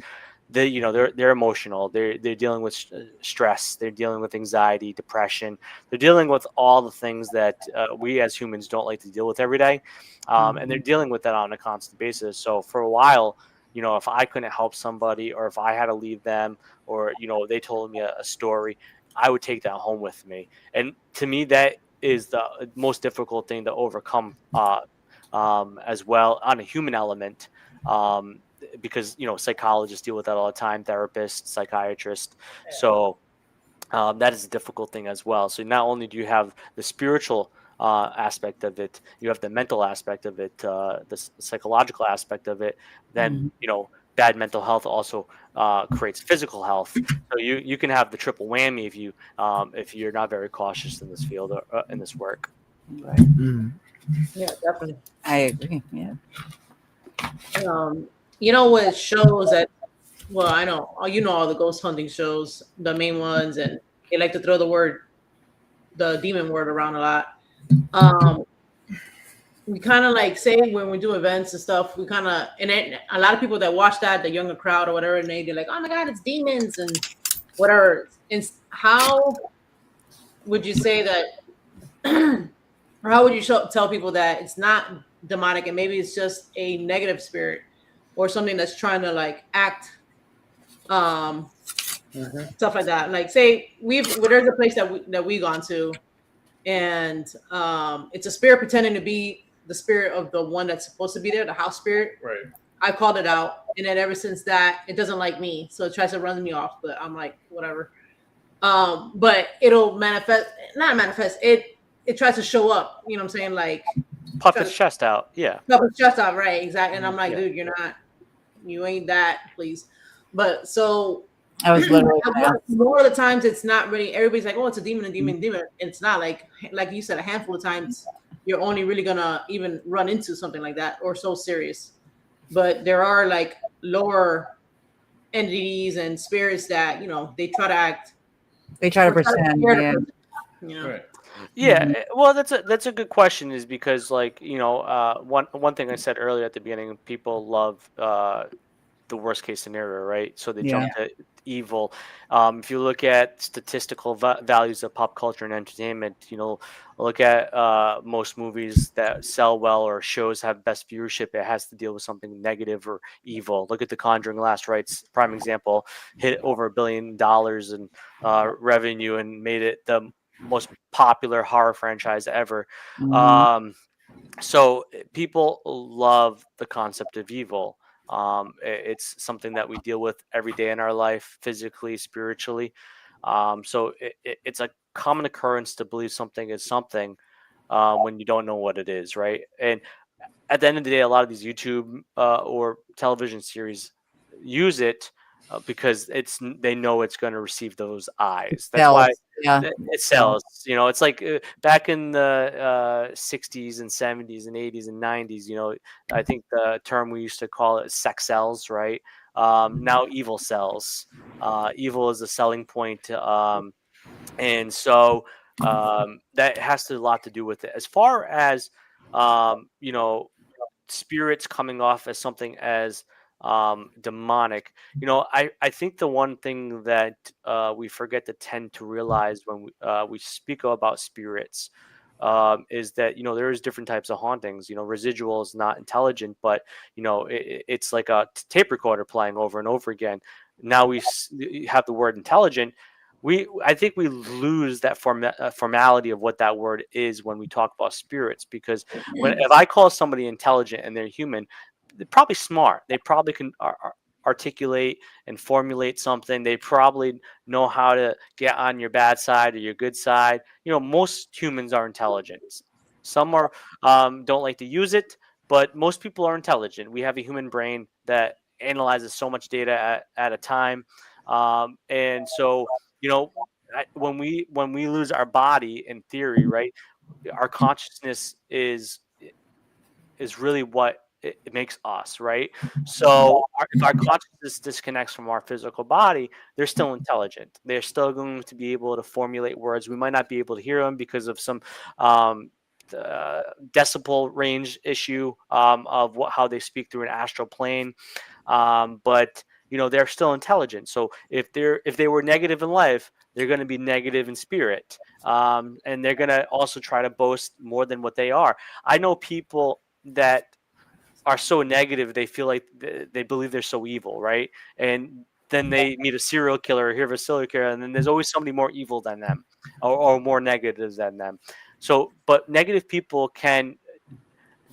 they're emotional, they're dealing with stress, they're dealing with anxiety, depression, they're dealing with all the things that we as humans don't like to deal with every day, and they're dealing with that on a constant basis. So for a while, if I couldn't help somebody, or if I had to leave them, or they told me a story, I would take that home with me. And to me, that is the most difficult thing to overcome as well on a human element, because psychologists deal with that all the time, therapists, psychiatrists. So that is a difficult thing as well. So not only do you have the spiritual aspect of it, you have the mental aspect of it, the psychological aspect of it. Then bad mental health also creates physical health. So you can have the triple whammy if you're not very cautious in this field or in this work. Right. Yeah, definitely. I agree. Yeah. What shows that? Well, I know all the ghost hunting shows, the main ones, and they like to throw the demon word around a lot. We kind of like say when we do events and stuff, we kind of, and then a lot of people that watch that, the younger crowd or whatever, and they're like, oh my God, it's demons and whatever. And how would you say that, or how would you tell people that it's not demonic and maybe it's just a negative spirit or something that's trying to like act, stuff like that? Like, say there's a place that we've gone to, and it's a spirit pretending to be the spirit of the one that's supposed to be there, the house spirit. Right. I called it out, and then ever since that, it doesn't like me, so it tries to run me off. But I'm like, whatever. But it'll not manifest. It tries to show up. You know what I'm saying? Like Puff its chest out. Yeah. Puff its chest out, right? Exactly. And I'm like, dude, you ain't that, please. But so I was literally more of the times it's not really. Everybody's like, oh, it's a demon, a demon, demon. And it's not like you said, a handful of times you're only really gonna even run into something like that or so serious. But there are like lower entities and spirits that they try to act. They try to pretend. Yeah. Right. Yeah, well, that's a good question, is because one thing I said earlier at the beginning, people love the worst case scenario, right? So they evil. If you look at statistical values of pop culture and entertainment, look at most movies that sell well or shows have best viewership. It has to deal with something negative or evil. Look at The Conjuring: Last Rites, prime example, hit over $1 billion in revenue and made it the most popular horror franchise ever. So people love the concept of evil. It's something that we deal with every day in our life, physically, spiritually. So it's a common occurrence to believe something is something when you don't know what it is, right? And at the end of the day, a lot of these YouTube or television series use it because they know it's going to receive those eyes. That's Sells. why Yeah. it sells. It's like back in the 60s and 70s and 80s and 90s. I think the term we used to call it sex sells, right? Now evil sells. Evil is a selling point, and so that has a lot to do with it. As far as you know spirits coming off as something as demonic. I think the one thing that we forget to tend to realize when we speak about spirits is that there is different types of hauntings. Residual is not intelligent, but it's like a tape recorder playing over and over again. Now we have the word intelligent. I think we lose that formality of what that word is when we talk about spirits, because if I call somebody intelligent and they're human, they're probably smart. They probably can articulate and formulate something. They probably know how to get on your bad side or your good side. Most humans are intelligent. Some are don't like to use it, but most people are intelligent. We have a human brain that analyzes so much data at a time, and so when we lose our body, in theory, right, our consciousness is really what it makes us, right? So if our consciousness disconnects from our physical body, they're still intelligent. They're still going to be able to formulate words. We might not be able to hear them because of some decibel range issue of how they speak through an astral plane, but they're still intelligent. So if they were negative in life, they're going to be negative in spirit, and they're going to also try to boast more than what they are. I know people that are so negative they feel like they believe they're so evil, right? And then they meet a serial killer or hear of a serial killer, and then there's always somebody more evil than them, or more negative than them. So, but negative people can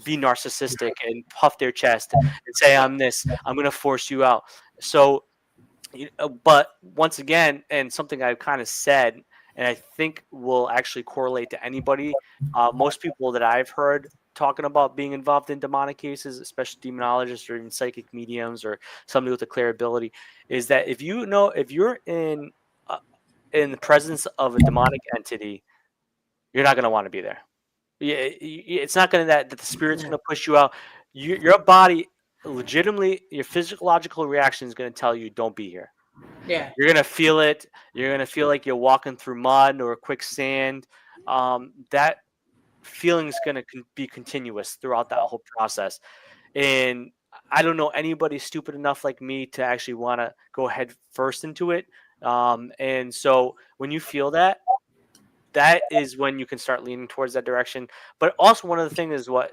be narcissistic and puff their chest and say, I'm this, I'm going to force you out. So but once again, and something I've kind of said, and I think will actually correlate to anybody, most people that I've heard talking about being involved in demonic cases, especially demonologists or even psychic mediums or somebody with a clear ability, is that if you're in the presence of a demonic entity, you're not going to want to be there. Yeah, it's not going to that the spirit's going to push you out. Your body, legitimately, your physiological reaction is going to tell you, don't be here. Yeah. You're gonna feel it. You're gonna feel like you're walking through mud or quicksand. That feeling is gonna be continuous throughout that whole process. And I don't know anybody stupid enough like me to actually want to go head first into it. And so when you feel that, that is when you can start leaning towards that direction. But also, one of the things is what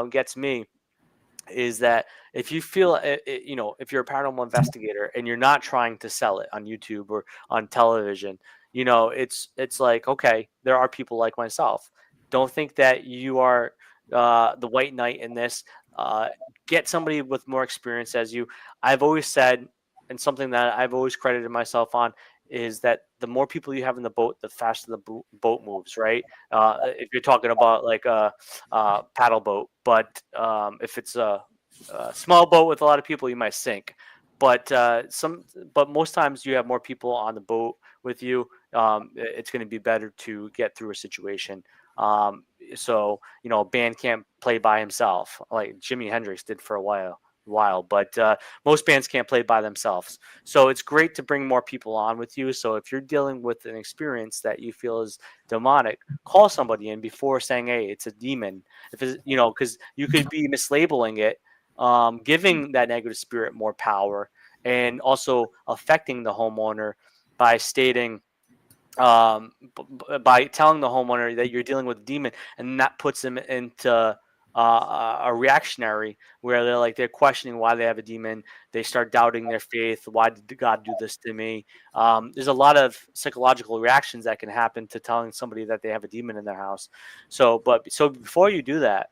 gets me is that if you feel if you're a paranormal investigator and you're not trying to sell it on YouTube or on television, it's like, okay, there are people like myself. Don't think that you are the white knight in this. Get somebody with more experience as you. I've always said, and something that I've always credited myself on, is that the more people you have in the boat, the faster the boat moves, right? If you're talking about like a paddle boat, but if it's a small boat with a lot of people, you might sink. But but most times you have more people on the boat with you. It's going to be better to get through a situation. So a band can't play by himself, like Jimi Hendrix did for a while, but most bands can't play by themselves. So it's great to bring more people on with you. So if you're dealing with an experience that you feel is demonic, call somebody in before saying, hey, it's a demon. If it's, because you could be mislabeling it, giving that negative spirit more power, and also affecting the homeowner by stating by telling the homeowner that you're dealing with a demon, and that puts them into a reactionary where they're questioning why they have a demon. They start doubting their faith. Why did God do this to me? There's a lot of psychological reactions that can happen to telling somebody that they have a demon in their house. So before you do that,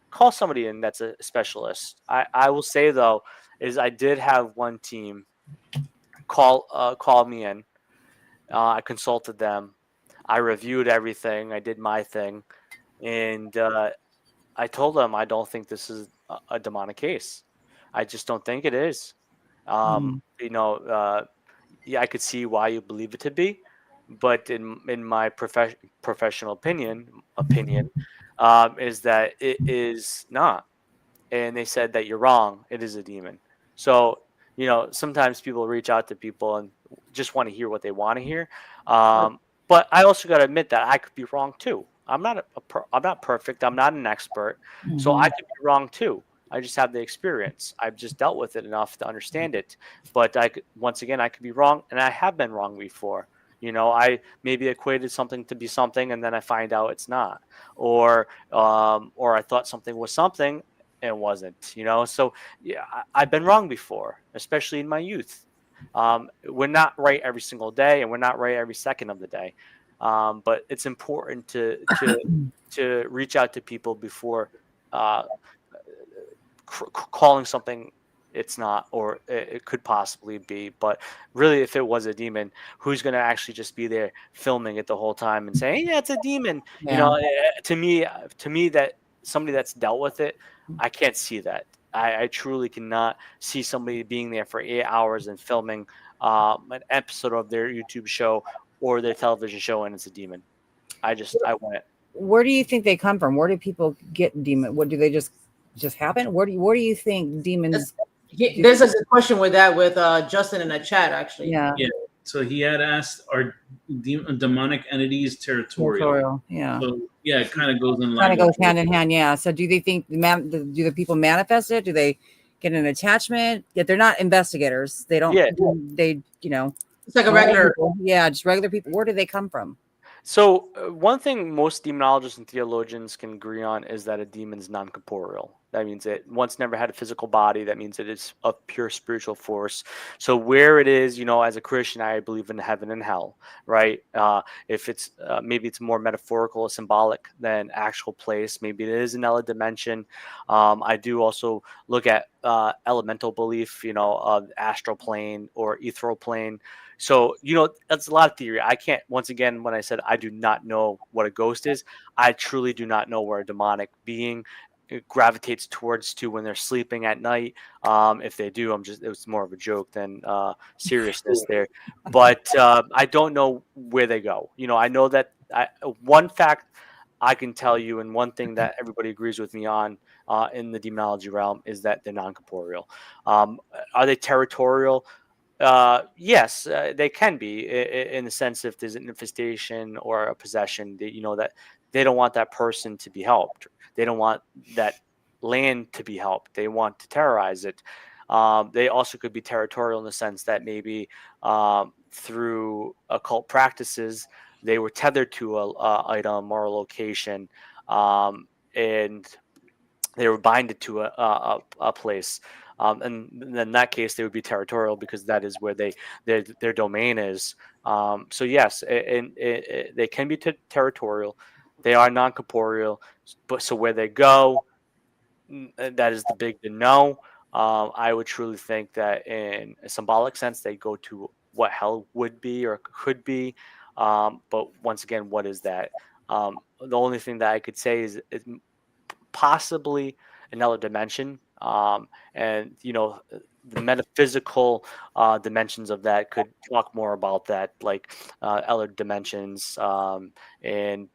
call somebody in that's a specialist. I will say though is I did have one team call me in. I consulted them. I reviewed everything. I did my thing, and I told them I don't think this is a demonic case. I just don't think it is. Mm. You know, yeah, I could see why you believe it to be, but in my professional opinion, is that it is not. And they said that you're wrong. It is a demon. So sometimes people reach out to people and just want to hear what they want to hear. But I also got to admit that I could be wrong too. I'm not perfect. I'm not an expert, so I Mhm. could be wrong too. I just have the experience. I've just dealt with it enough to understand it. But once again, I could be wrong, and I have been wrong before. I maybe equated something to be something, and then I find out it's not, or I thought something was something and it wasn't. So yeah, I've been wrong before, especially in my youth. We're not right every single day, and we're not right every second of the day. But it's important to reach out to people before uh, calling something it's not, or it could possibly be. But really, if it was a demon, who's going to actually just be there filming it the whole time and saying, "Hey, yeah, it's a demon"? Yeah. To me, that somebody that's dealt with it, I can't see that. I truly cannot see somebody being there for 8 hours and filming an episode of their YouTube show or their television show, and it's a demon. I want it. Where do you think they come from? Where do people get demon? What do they just happen? Where do you think demons? There's a good question with that with Justin in the chat actually. Yeah. Yeah. So he had asked, are demonic entities territorial? Territorial. Yeah. So yeah, it kind of goes in line. Kind of goes with hand in hand. Yeah. So do they think do the people manifest it? Do they get an attachment? Yet they're not investigators. They don't. Yeah. They It's like a regular. people. Yeah, just regular people. Where do they come from? So one thing most demonologists and theologians can agree on is that a demon is non-corporeal. That means it once never had a physical body. That means it is a pure spiritual force. So where it is, as a Christian, I believe in heaven and hell, right? If it's maybe it's more metaphorical or symbolic than actual place. Maybe it is another dimension. I do also look at elemental belief, astral plane or ethereal plane. So, that's a lot of theory. I can't, once again, when I said I do not know what a ghost is, I truly do not know where a demonic being gravitates towards to when they're sleeping at night. If they do, it was more of a joke than seriousness there. But I don't know where they go. I know that one fact I can tell you, and one thing that everybody agrees with me on in the demonology realm is that they're non-corporeal. Are they territorial? Yes, they can be in the sense if there's an infestation or a possession, that they don't want that person to be helped. They don't want that land to be helped. They want to terrorize it. They also could be territorial in the sense that maybe through occult practices, they were tethered to a item or a location, and they were binded to a place. And in that case, they would be territorial because that is where their domain is. So yes, and they can be territorial. They are non-corporeal, but so where they go, that is the big to know. I would truly think that in a symbolic sense, they go to what hell would be or could be. But once again, what is that? The only thing that I could say is possibly another dimension. And the metaphysical dimensions of that could talk more about that, like other dimensions, and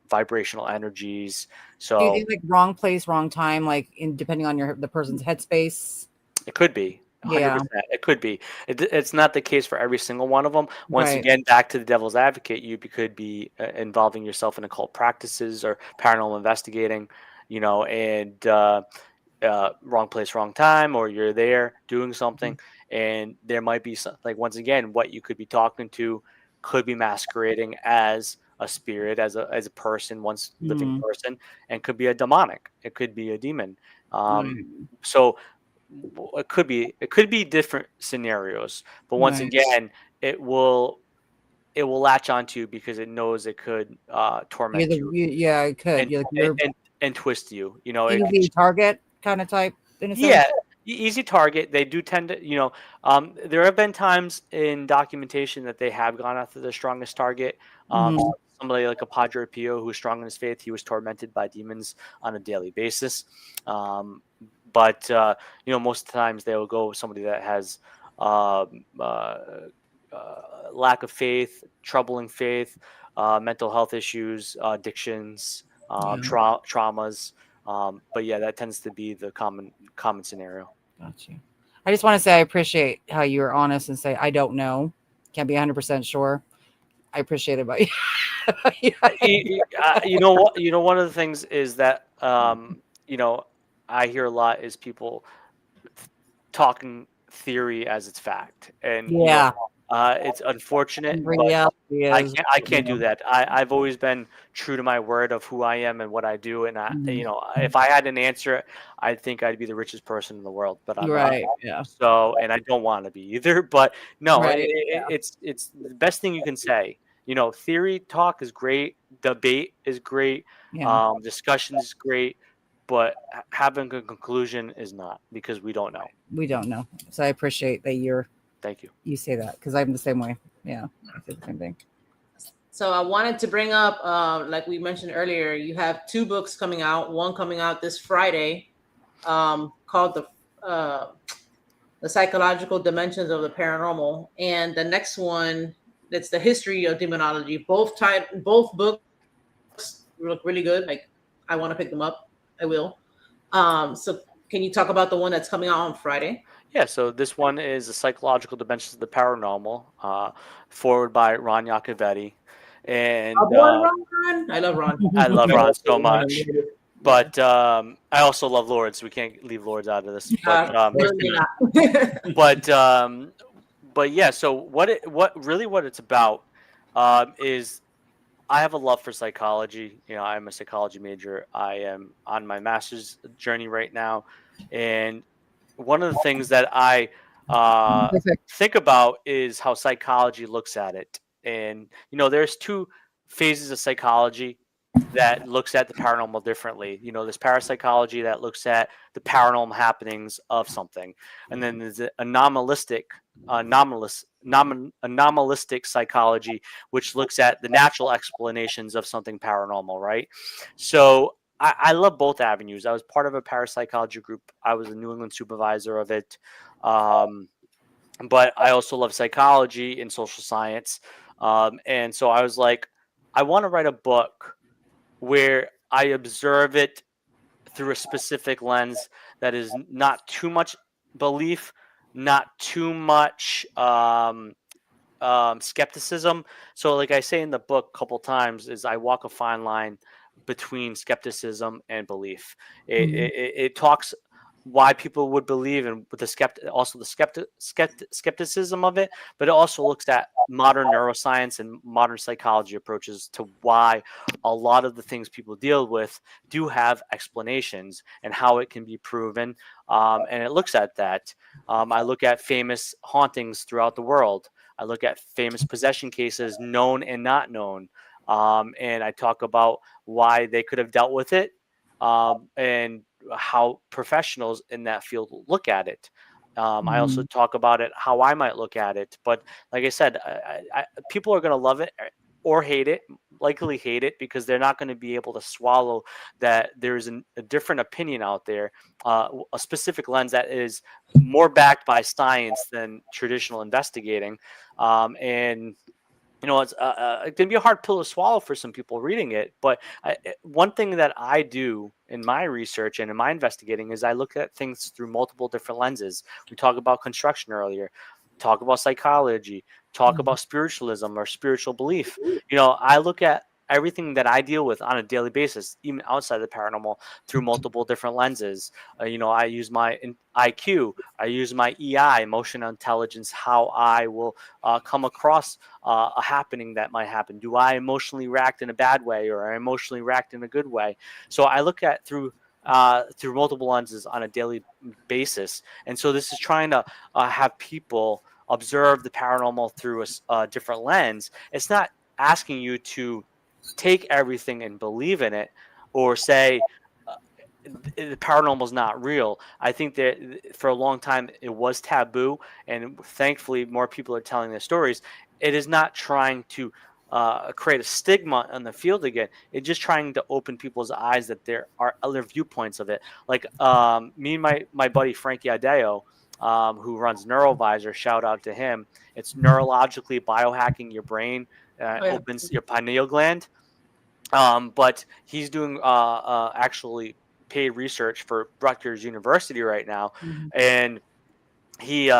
vibrational energies. Do you So think like wrong place, wrong time, like depending on the person's headspace? it could be. Yeah. 100%. It could be. It's not the case for every single one of them. Once Right. again, back to the devil's advocate, you could be involving yourself in occult practices or paranormal investigating, and wrong place, wrong time, or you're there doing something, and there might be some, like, once again, what you could be talking to could be masquerading as a spirit, as a person, once living person, and could be a demonic. It could be a demon. So it could be different scenarios, but once again, it will latch onto you because it knows it could torment you yeah, it could. and, You're, and twist you. You know, it could, easy target kind of type in a yeah, sense. easy target. They do tend to, there have been times in documentation that they have gone after the strongest target. Somebody like a Padre Pio who was strong in his faith, he was tormented by demons on a daily basis. But most of the times they will go with somebody that has lack of faith, troubling faith, mental health issues, addictions, traumas. But yeah, that tends to be the common scenario. Gotcha. I just want to say I appreciate how you were honest and say I don't know, can't be 100% sure. I appreciate it about you. You know what? One of the things is that I hear a lot is people talking theory as its fact, and it's unfortunate, but I can't do that. I've always been true to my word of who I am and what I do, and if I had an answer, I think I'd be the richest person in the world, but I'm not. Yeah. So, and I don't want to be either. But no, it's the best thing you can say. Theory talk is great, debate is great, discussion is great, but having a conclusion is not, because we don't know. We don't know. So I appreciate that Thank you. You say that, because I'm the same way. Yeah, I say the same thing. So I wanted to bring up, like we mentioned earlier, you have 2 books coming out. One coming out this Friday, called the Psychological Dimensions of the Paranormal, and the next one, it's the History of Demonology. Both books look really good. Like, I want to pick them up. I will. So can you talk about the one that's coming out on Friday? Yeah, so this one is The Psychological Dimensions of the Paranormal, forward by Ron Iacovetti. And Ron. I love Ron. I love Ron so much. But I also love Lords. We can't leave Lords out of this. But yeah, so what it's about is, I have a love for psychology. I'm a psychology major. I am on my master's journey right now, and one of the things that I think about is how psychology looks at it. And there's 2 phases of psychology that looks at the paranormal differently. There's parapsychology that looks at the paranormal happenings of something, and then there's anomalistic psychology, which looks at the natural explanations of something paranormal, right? So I love both avenues. I was part of a parapsychology group. I was a New England supervisor of it. But I also love psychology and social science. And so I was like, I want to write a book where I observe it through a specific lens that is not too much belief, not too much skepticism. So like I say in the book a couple times, is I walk a fine line between skepticism and belief. It talks why people would believe, and with the skepticism of it, but it also looks at modern neuroscience and modern psychology approaches to why a lot of the things people deal with do have explanations and how it can be proven. And it looks at that. I look at famous hauntings throughout the world. I look at famous possession cases, known and not known. And I talk about why they could have dealt with it, and how professionals in that field look at it. I also talk about it, how I might look at it. But like I said, people are going to love it or hate it, likely hate it, because they're not going to be able to swallow that there's a different opinion out there, a specific lens that is more backed by science than traditional investigating. And it's it can be a hard pill to swallow for some people reading it. But one thing that I do in my research and in my investigating is I look at things through multiple different lenses. We talked about construction earlier, talk about psychology, talk about spiritualism or spiritual belief. I look at everything that I deal with on a daily basis, even outside the paranormal, through multiple different lenses. I use my IQ, I use my EI, emotional intelligence, how I will come across a happening that might happen. Do I emotionally react in a bad way, or I emotionally react in a good way? So I look at through multiple lenses on a daily basis. And so this is trying to have people observe the paranormal through a different lens. It's not asking you to take everything and believe in it, or say the paranormal is not real. I think that for a long time it was taboo, and thankfully more people are telling their stories. It is not trying to create a stigma on the field again. It's just trying to open people's eyes that there are other viewpoints of it. Like me and my buddy Frankie Adeo, who runs Neurovisor, shout out to him. It's neurologically biohacking your brain, Oh, yeah. opens your pineal gland. But he's doing actually paid research for Rutgers University right now, and he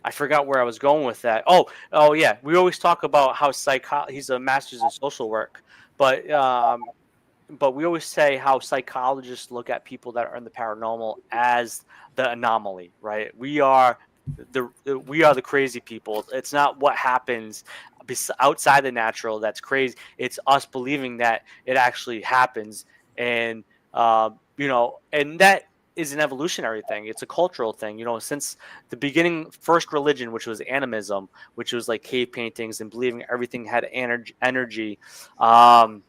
I forgot where I was going with that. Oh yeah, we always talk about how he's a master's in social work, but we always say how psychologists look at people that are in the paranormal as the anomaly, right? We are the crazy people. It's not what happens outside the natural that's crazy. It's us believing that it actually happens, and and that is an evolutionary thing. It's a cultural thing. Since the beginning, first religion, which was animism, which was like cave paintings and believing everything had energy. And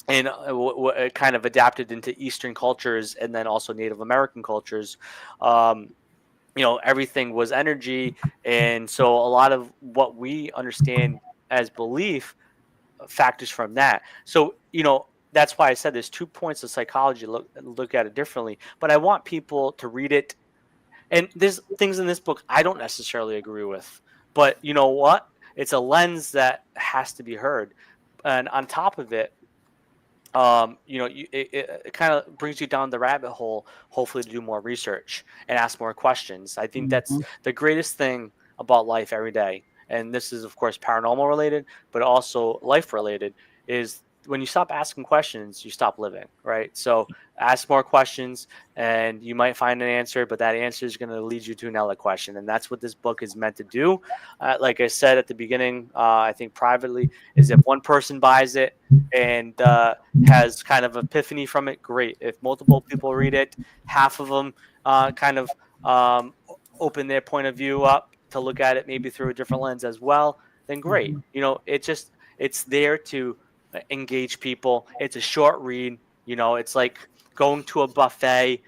it kind of adapted into Eastern cultures, and then also Native American cultures. Everything was energy, and so a lot of what we understand as belief factors from that. So that's why I said there's 2 points of psychology. Look at it differently, but I want people to read it. And there's things in this book I don't necessarily agree with, but you know what? It's a lens that has to be heard. And on top of it, it kind of brings you down the rabbit hole, hopefully to do more research and ask more questions. I think that's the greatest thing about life every day. And this is, of course, paranormal related, but also life related, is when you stop asking questions, you stop living, right? So ask more questions and you might find an answer, but that answer is going to lead you to another question. And that's what this book is meant to do. Like I said at the beginning, I think privately, is if one person buys it and has kind of epiphany from it, great. If multiple people read it, half of them kind of open their point of view up to look at it maybe through a different lens as well, then great. It's there to engage people. It's a short read. It's like going to a buffet,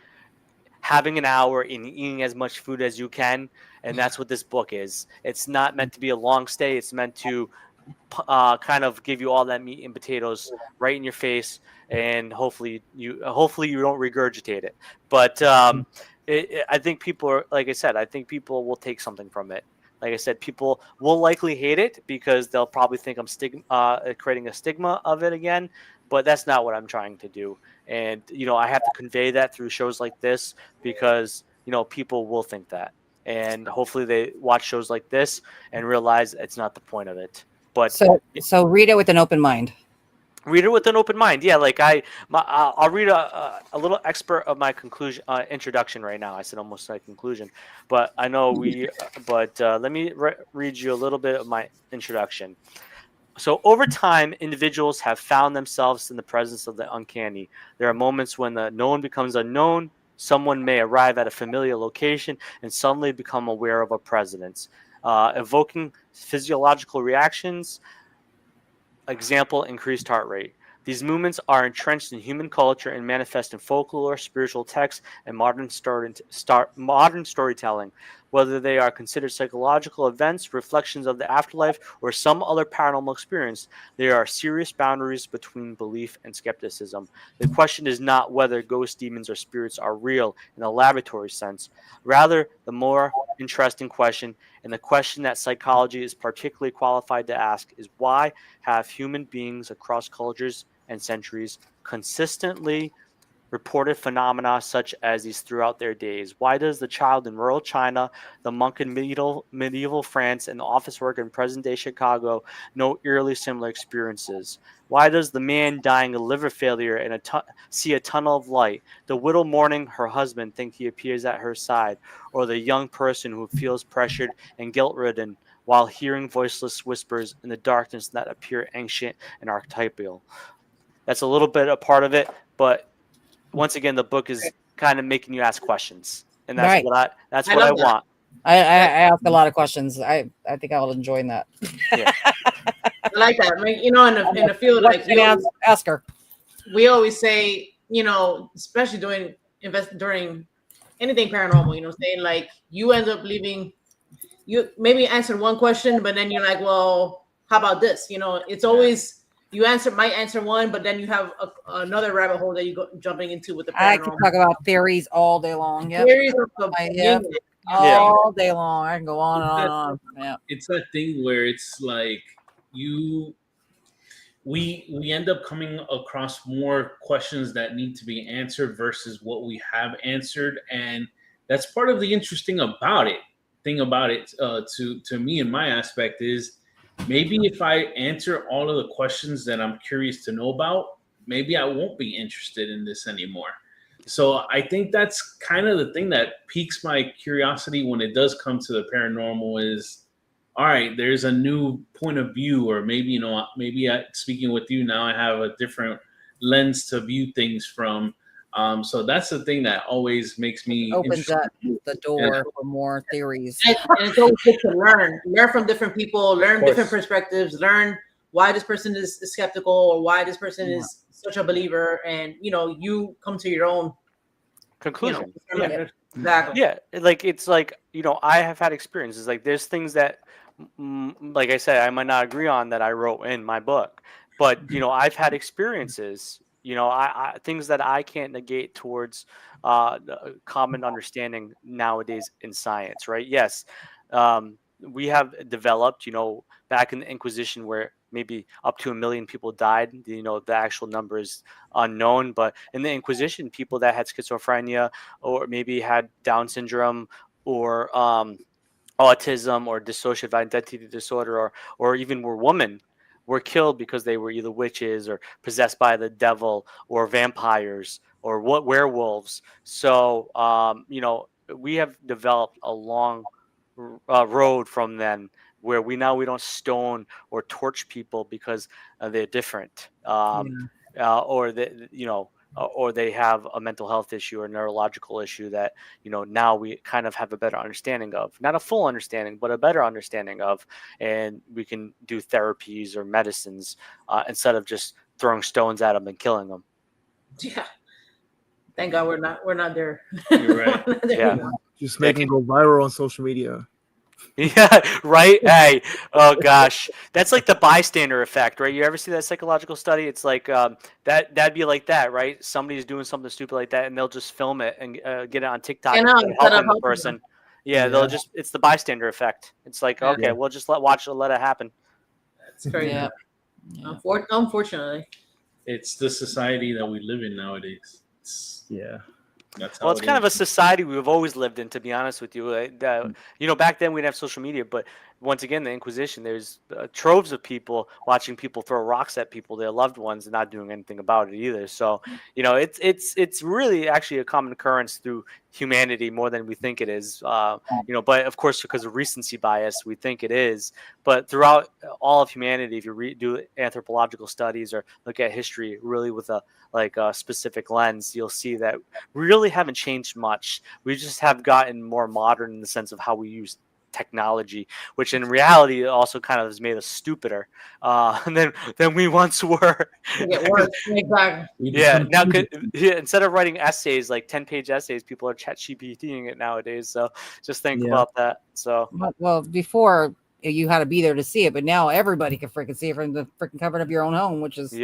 having an hour and eating as much food as you can, and that's what this book is. It's not meant to be a long stay. It's meant to kind of give you all that meat and potatoes right in your face, and hopefully you don't regurgitate it. But I think people are, like I said, I think people will take something from it. Like I said, people will likely hate it because they'll probably think I'm creating a stigma of it again, but that's not what I'm trying to do. And I have to convey that through shows like this because people will think that, and hopefully they watch shows like this and realize it's not the point of it. But so read it with an open mind. Read it with an open mind. Yeah, like I'll read a little expert of my conclusion introduction right now. I said almost like conclusion, but I know But let me read you a little bit of my introduction. So over time, individuals have found themselves in the presence of the uncanny. There are moments when the known becomes unknown. Someone may arrive at a familiar location and suddenly become aware of a presence, evoking physiological reactions. Example, increased heart rate. These movements are entrenched in human culture and manifest in folklore, spiritual texts, and modern storytelling. Whether they are considered psychological events, reflections of the afterlife, or some other paranormal experience, there are serious boundaries between belief and skepticism. The question is not whether ghosts, demons, or spirits are real in a laboratory sense. Rather, the more interesting question, and the question that psychology is particularly qualified to ask, is why have human beings across cultures and centuries consistently reported phenomena such as these throughout their days? Why does the child in rural China, the monk in medieval France, and the office worker in present-day Chicago know eerily similar experiences? Why does the man dying of liver failure in see a tunnel of light? The widow mourning her husband think he appears at her side, or the young person who feels pressured and guilt-ridden while hearing voiceless whispers in the darkness that appear ancient and archetypal? That's a little bit a part of it, but once again, the book is kind of making you ask questions, and that's Right. that's I what I love that. want. I ask a lot of questions. I think I will enjoy that. Yeah, I like that. Like, you know, in the field, like ask her. we always say, you know, especially during anything paranormal, you know, saying like you end up leaving, you maybe answer one question, but then you're like, well, how about this? You know, it's always might answer one, but then you have another rabbit hole that you go jumping into with the paranormal. I can talk about theories all day long. Yep. Theories of the all day long. I can go on and on and on. Yeah. It's that thing where it's like we end up coming across more questions that need to be answered versus what we have answered, and that's part of the interesting thing about it to me and my aspect is maybe if I answer all of the questions that I'm curious to know about, maybe I won't be interested in this anymore. So I think that's kind of the thing that piques my curiosity when it does come to the paranormal is, all right, there's a new point of view, or maybe, speaking with you now, I have a different lens to view things from. So that's the thing that always makes me opens up the door for more theories. And it's always good to learn from different people, learn different perspectives, learn why this person is skeptical or why this person is such a believer, and you come to your own conclusion. Exactly. Yeah, like it's like I have had experiences like there's things that, like I said, I might not agree on that I wrote in my book, but I've had experiences. I things that I can't negate towards common understanding nowadays in science, right? Yes, we have developed, back in the Inquisition where maybe up to 1 million people died. The actual number is unknown, but in the Inquisition, people that had schizophrenia or maybe had Down syndrome or autism or dissociative identity disorder or even were women were killed because they were either witches or possessed by the devil or vampires or werewolves. So we have developed a long road from then where we don't stone or torch people because they're different, or or they have a mental health issue or neurological issue that now we kind of have a better understanding of, not a full understanding but a better understanding of, and we can do therapies or medicines instead of just throwing stones at them and killing them. Yeah, thank God we're not there. You're right. Just making it go viral on social media. Yeah, right. Hey, oh gosh, that's like the bystander effect, right? You ever see that psychological study? It's like that'd be like that, right? Somebody's doing something stupid like that, and they'll just film it and get it on TikTok and helping the person. Yeah, they'll just. It's the bystander effect. It's like, okay, we'll just let it happen. That's crazy. Yeah. Unfortunately, it's the society that we live in nowadays. That's how it's kind of a society we've always lived in, to be honest with you. Back then we didn't have social media, but once again, the Inquisition, there's troves of people watching people throw rocks at people, their loved ones, and not doing anything about it either. So, it's really actually a common occurrence through humanity more than we think it is. But of course, because of recency bias, we think it is. But throughout all of humanity, if you do anthropological studies or look at history really with a specific lens, you'll see that we really haven't changed much. We just have gotten more modern in the sense of how we use technology, which in reality also kind of has made us stupider than we once were. Exactly. Yeah. Now, instead of writing essays, like 10-page essays, people are ChatGPTing it nowadays. So just think about that. So well, before you had to be there to see it, but now everybody can freaking see it from the freaking comfort of your own home, which is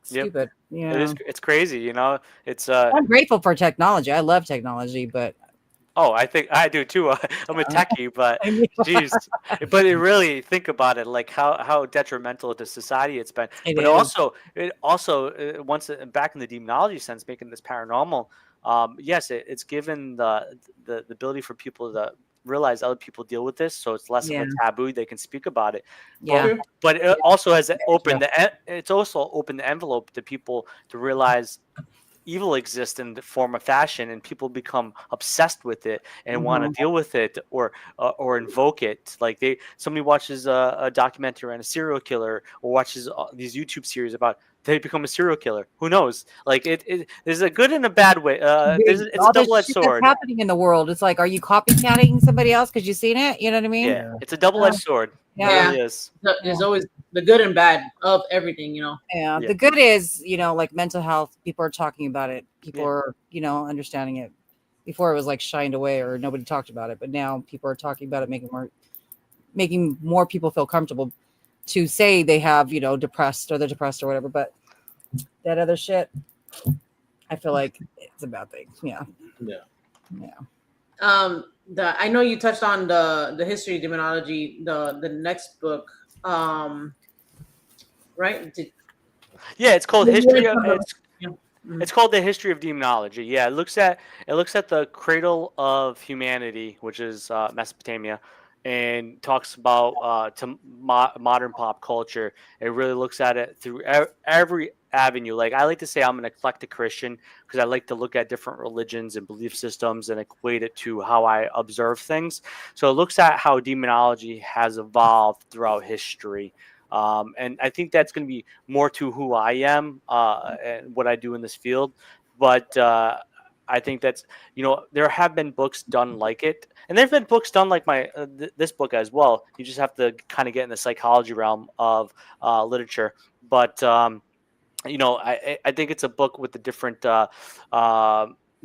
stupid. It's crazy. It's I'm grateful for technology. I love technology, but Oh, I think I do too. I'm a techie, but geez, but it really think about it, like how detrimental to society it's been. It But is. it also once back in the demonology sense, making this paranormal. Yes, it's given the ability for people to realize other people deal with this, so it's less of Yeah. a taboo. They can speak about it. Yeah. But it also has opened it's also opened the envelope to people to realize evil exists in the form of fashion, and people become obsessed with it and want to deal with it or invoke it. Like somebody watches a documentary on a serial killer or watches these YouTube series about, they become a serial killer. Who knows? Like there's a good and a bad way. It's a All this double-edged shit that's sword. happening in the world. It's like, are you copycatting somebody else because you've seen it? You know what I mean? Yeah, it's a double-edged sword. Yeah. It really is. There's always the good and bad of everything, you know. Yeah. Yeah. The good is, like mental health, people are talking about it. People Yeah. are, understanding it. Before it was like shined away or nobody talked about it, but now people are talking about it, making more people feel comfortable to say they have, depressed or they're depressed or whatever. But that other shit, I feel like it's a bad thing. Yeah. I know you touched on the history of demonology, the next book, right? Yeah, it's called History of it's called The History of Demonology. Yeah, it looks at the cradle of humanity, which is Mesopotamia, and talks about modern pop culture. It really looks at it through every avenue. Like, I like to say I'm an eclectic Christian because I like to look at different religions and belief systems and equate it to how I observe things. So it looks at how demonology has evolved throughout history. And I think that's going to be more to who I am and what I do in this field. But I think that's, there have been books done like it. And there have been books done like this book as well. You just have to kind of get in the psychology realm of literature. But, I think it's a book with a different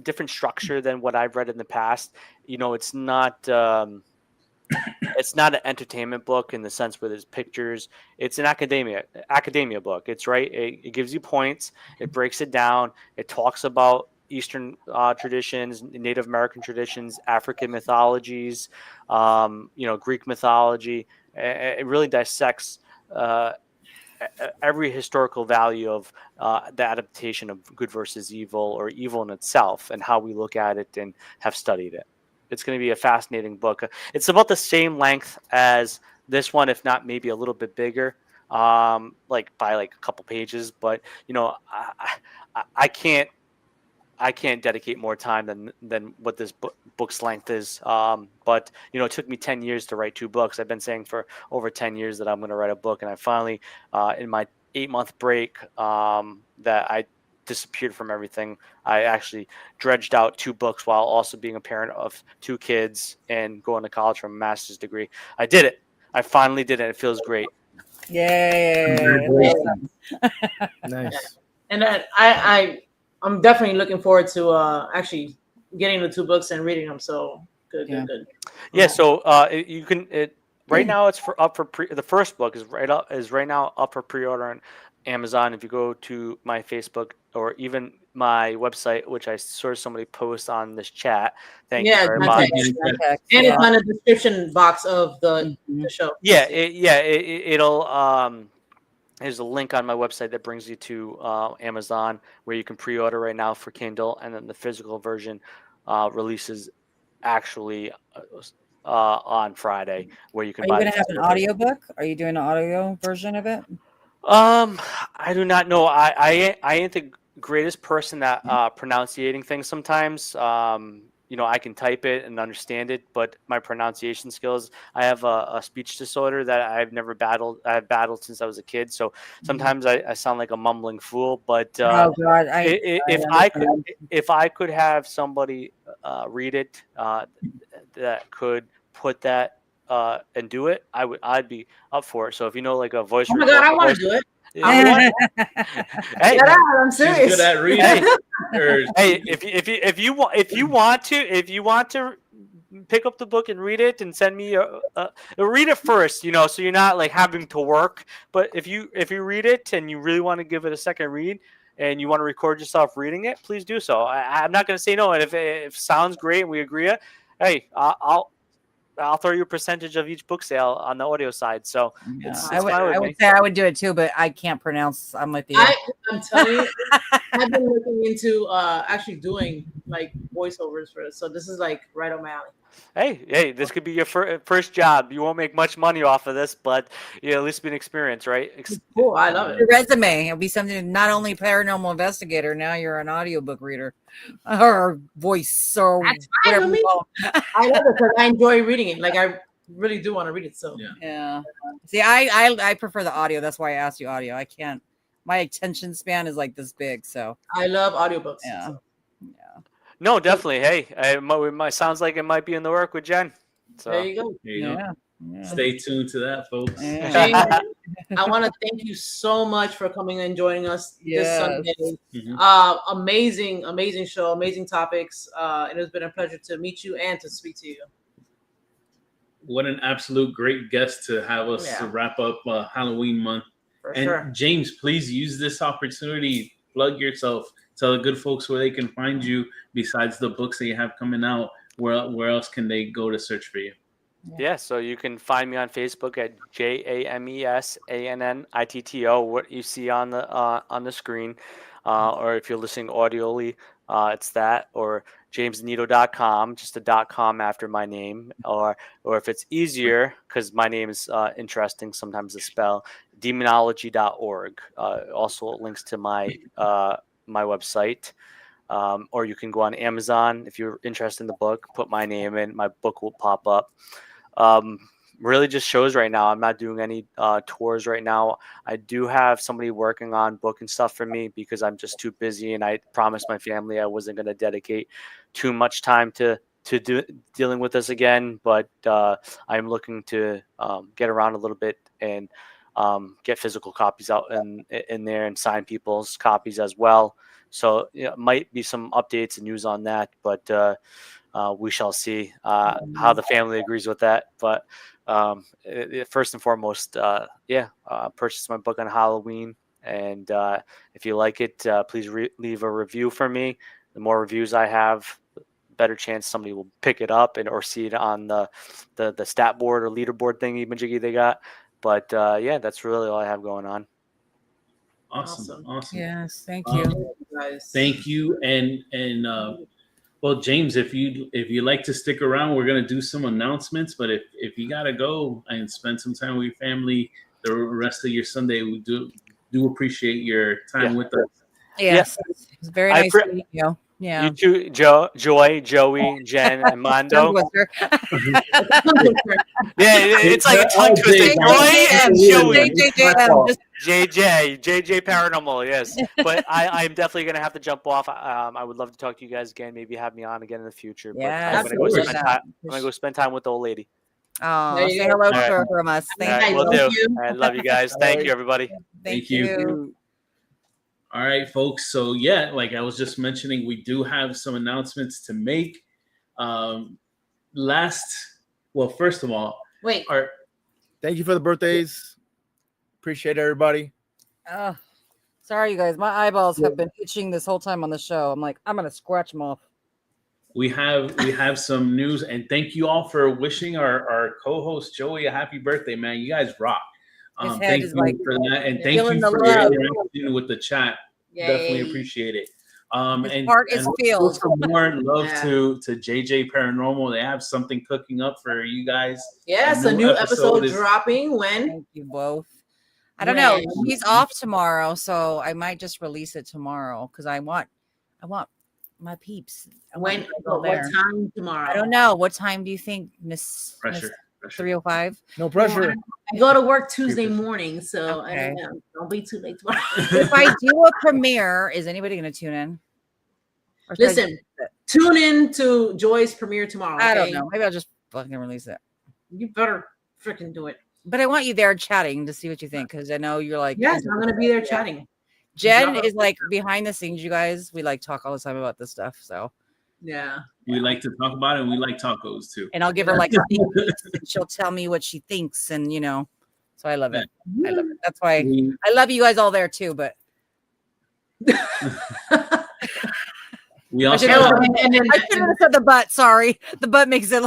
different structure than what I've read in the past. It's not... it's not an entertainment book in the sense where there's pictures. It's an academia book. It's right. It gives you points. It breaks it down. It talks about Eastern traditions, Native American traditions, African mythologies, Greek mythology. It really dissects every historical value of the adaptation of good versus evil, or evil in itself, and how we look at it and have studied it. It's going to be a fascinating book. It's about the same length as this one, if not maybe a little bit bigger, like by like a couple pages. But I can't dedicate more time than what this book's length is. But it took me 10 years to write 2 books. I've been saying for over 10 years that I'm going to write a book, and I finally, in my 8-month break, that I disappeared from everything, I actually dredged out 2 books while also being a parent of 2 kids and going to college for a master's degree. I did it. I finally did it. It feels great. Yay! Nice. And then I'm definitely looking forward to actually getting the 2 books and reading them. So good. Yeah. So you can right now it's the first book is right now up for pre-order on Amazon. If you go to my Facebook or even my website, which I saw somebody post on this chat, thank you very much. And it's on the description box of the show. Yeah, it'll there's a link on my website that brings you to Amazon, where you can pre-order right now for Kindle, and then the physical version releases actually on Friday, where you can buy. Are you going to have an audiobook? Are you doing an audio version of it? I do not know. I ain't the greatest person at pronunciating things sometimes. I can type it and understand it, but my pronunciation skills, I have a speech disorder that I've never battled. I've battled since I was a kid. So sometimes I sound like a mumbling fool, but oh God, if I could have somebody read it that could put that and do it, I'd be up for it. So if you know, like a voice. Oh my God, I want to do it. Hey, I'm serious. She's good at reading. Hey, if you want to pick up the book and read it and send me read it first, so you're not like having to work. But if you read it and you really want to give it a second read and you want to record yourself reading it, please do so. I'm not going to say no. And if it sounds great and we agree, hey, I'll throw you a percentage of each book sale on the audio side. So it's I fine with would me. say I would do it too, but I can't pronounce. I'm with you. I'm telling you, I've been looking into actually doing like voiceovers for this, so this is like right on my alley. Hey, this could be your first job. You won't make much money off of this, but you at least be an experience, right? Cool, I love Your it. resume. It'll be something. Not only paranormal investigator. Now you're an audiobook reader, or voice, or That's fine whatever with you me. call it. I love it because I enjoy reading it. Like I really do want to read it. So Yeah. See, I prefer the audio. That's why I asked you audio. I can't. My attention span is like this big. So I love audiobooks. yeah. So. No, definitely. Hey, my sounds like it might be in the work with Jen. So There you go. There you go. Yeah. Stay tuned to that, folks. Yeah. James, I want to thank you so much for coming and joining us this Sunday. Amazing show, amazing topics. It has been a pleasure to meet you and to speak to you. What an absolute great guest to have us to wrap up Halloween month. For and sure. James, please use this opportunity. Plug yourself. Tell the good folks where they can find you besides the books that you have coming out. Where else can they go to search for you? Yeah, so you can find me on Facebook at JamesAnnitto. What you see on the screen, or if you're listening audioly, it's that, or jamesannitto.com, just a .com after my name, or if it's easier because my name is interesting sometimes to spell, demonology.org. Also links to my my website. Or you can go on Amazon if you're interested in the book. Put my name in, my book will pop up. Really just shows right now. I'm not doing any tours right now. I do have somebody working on booking stuff for me because I'm just too busy, and I promised my family I wasn't going to dedicate too much time to dealing with this again. But I'm looking to get around a little bit and get physical copies out in there and sign people's copies as well. So might be some updates and news on that, but we shall see how the family agrees with that. But first and foremost, purchase my book on Halloween. And if you like it, please leave a review for me. The more reviews I have, better chance somebody will pick it up or see it on the stat board or leaderboard thing, even jiggy they got. But that's really all I have going on. Awesome. Yes, thank you. Thank you. And well, James, if you like to stick around, we're gonna do some announcements. But if you gotta go and spend some time with your family the rest of your Sunday, we do appreciate your time with us. Yes, it's very nice meeting you. Yeah. You too, Joy, Joey, Jen, and Mondo. It's like a tongue twister. Joy and Joey. JJ Paranormal, yes. But I'm definitely going to have to jump off. I would love to talk to you guys again. Maybe have me on again in the future. Yeah, but I'm going to go spend time with the old lady. Oh, say hello to her from us. Thank you. Will do. I love you guys. Thank you, everybody. Thank you. All right, folks. So like I was just mentioning, we do have some announcements to make. First of all, thank you for the birthdays. Appreciate everybody. Sorry, you guys. My eyeballs have been itching this whole time on the show. I'm like, I'm gonna scratch them off. We have some news, and thank you all for wishing our co-host Joey a happy birthday, man. You guys rock. Thank you for that, and thank you for your interaction with the chat. Yay. Definitely appreciate it. His heart is filled. For more love to JJ Paranormal. They have something cooking up for you guys. Yes, a new episode dropping when? Thank you both. I don't know. He's off tomorrow, so I might just release it tomorrow because I want my peeps. What time tomorrow? I don't know. What time do you think, Miss 3:05? No pressure. I go to work Tuesday morning, so I don't know. Don't be too late tomorrow. If I do a premiere, is anybody going to tune in? Listen, tune in to Joy's premiere tomorrow. I don't know. Maybe I'll just fucking release it. You better freaking do it. But I want you there chatting to see what you think because I know you're like. Yes, I'm going to be there chatting. Jen is like behind the scenes, you guys. We like talk all the time about this stuff. So yeah. We like to talk about it, and we like tacos too. And I'll give her like she'll tell me what she thinks, and so I love it. I love it. That's why I love you guys all there too, but We I also shouldn't have, I shouldn't have said the butt. Sorry, the butt makes it.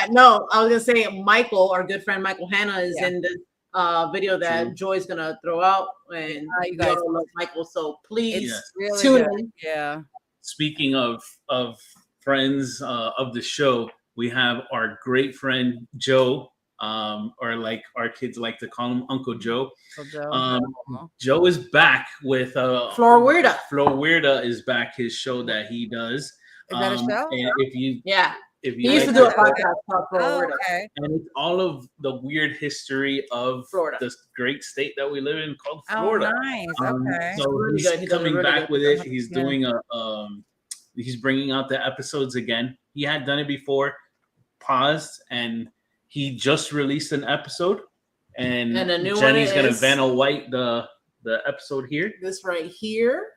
No, I was gonna say Michael, our good friend Michael Hanna, is Yeah. in the video that True. Joy's gonna throw out, and You guys- all love Michael. So please Yes. Really tune good. in. Yeah. speaking of friends of the show, we have our great friend Joe, or like our kids like to call him Uncle Joe. So Joe. Joe is back with Flora Weirda. Flo Weirda is back, his show that he does. Is that a show? And Yeah, if he you used like to do a that, podcast called Flora Oh, Weirda. okay. and it's all of the weird history of Florida. this great state that we live in called Oh, Florida. nice. Okay. So Really he's good. He does a coming really back good with job. it. He's Yeah. doing he's bringing out the episodes again. He had done it before, paused, and he just released an episode. And And a new Jenny's one gonna is- Vanna White the episode here. This right here,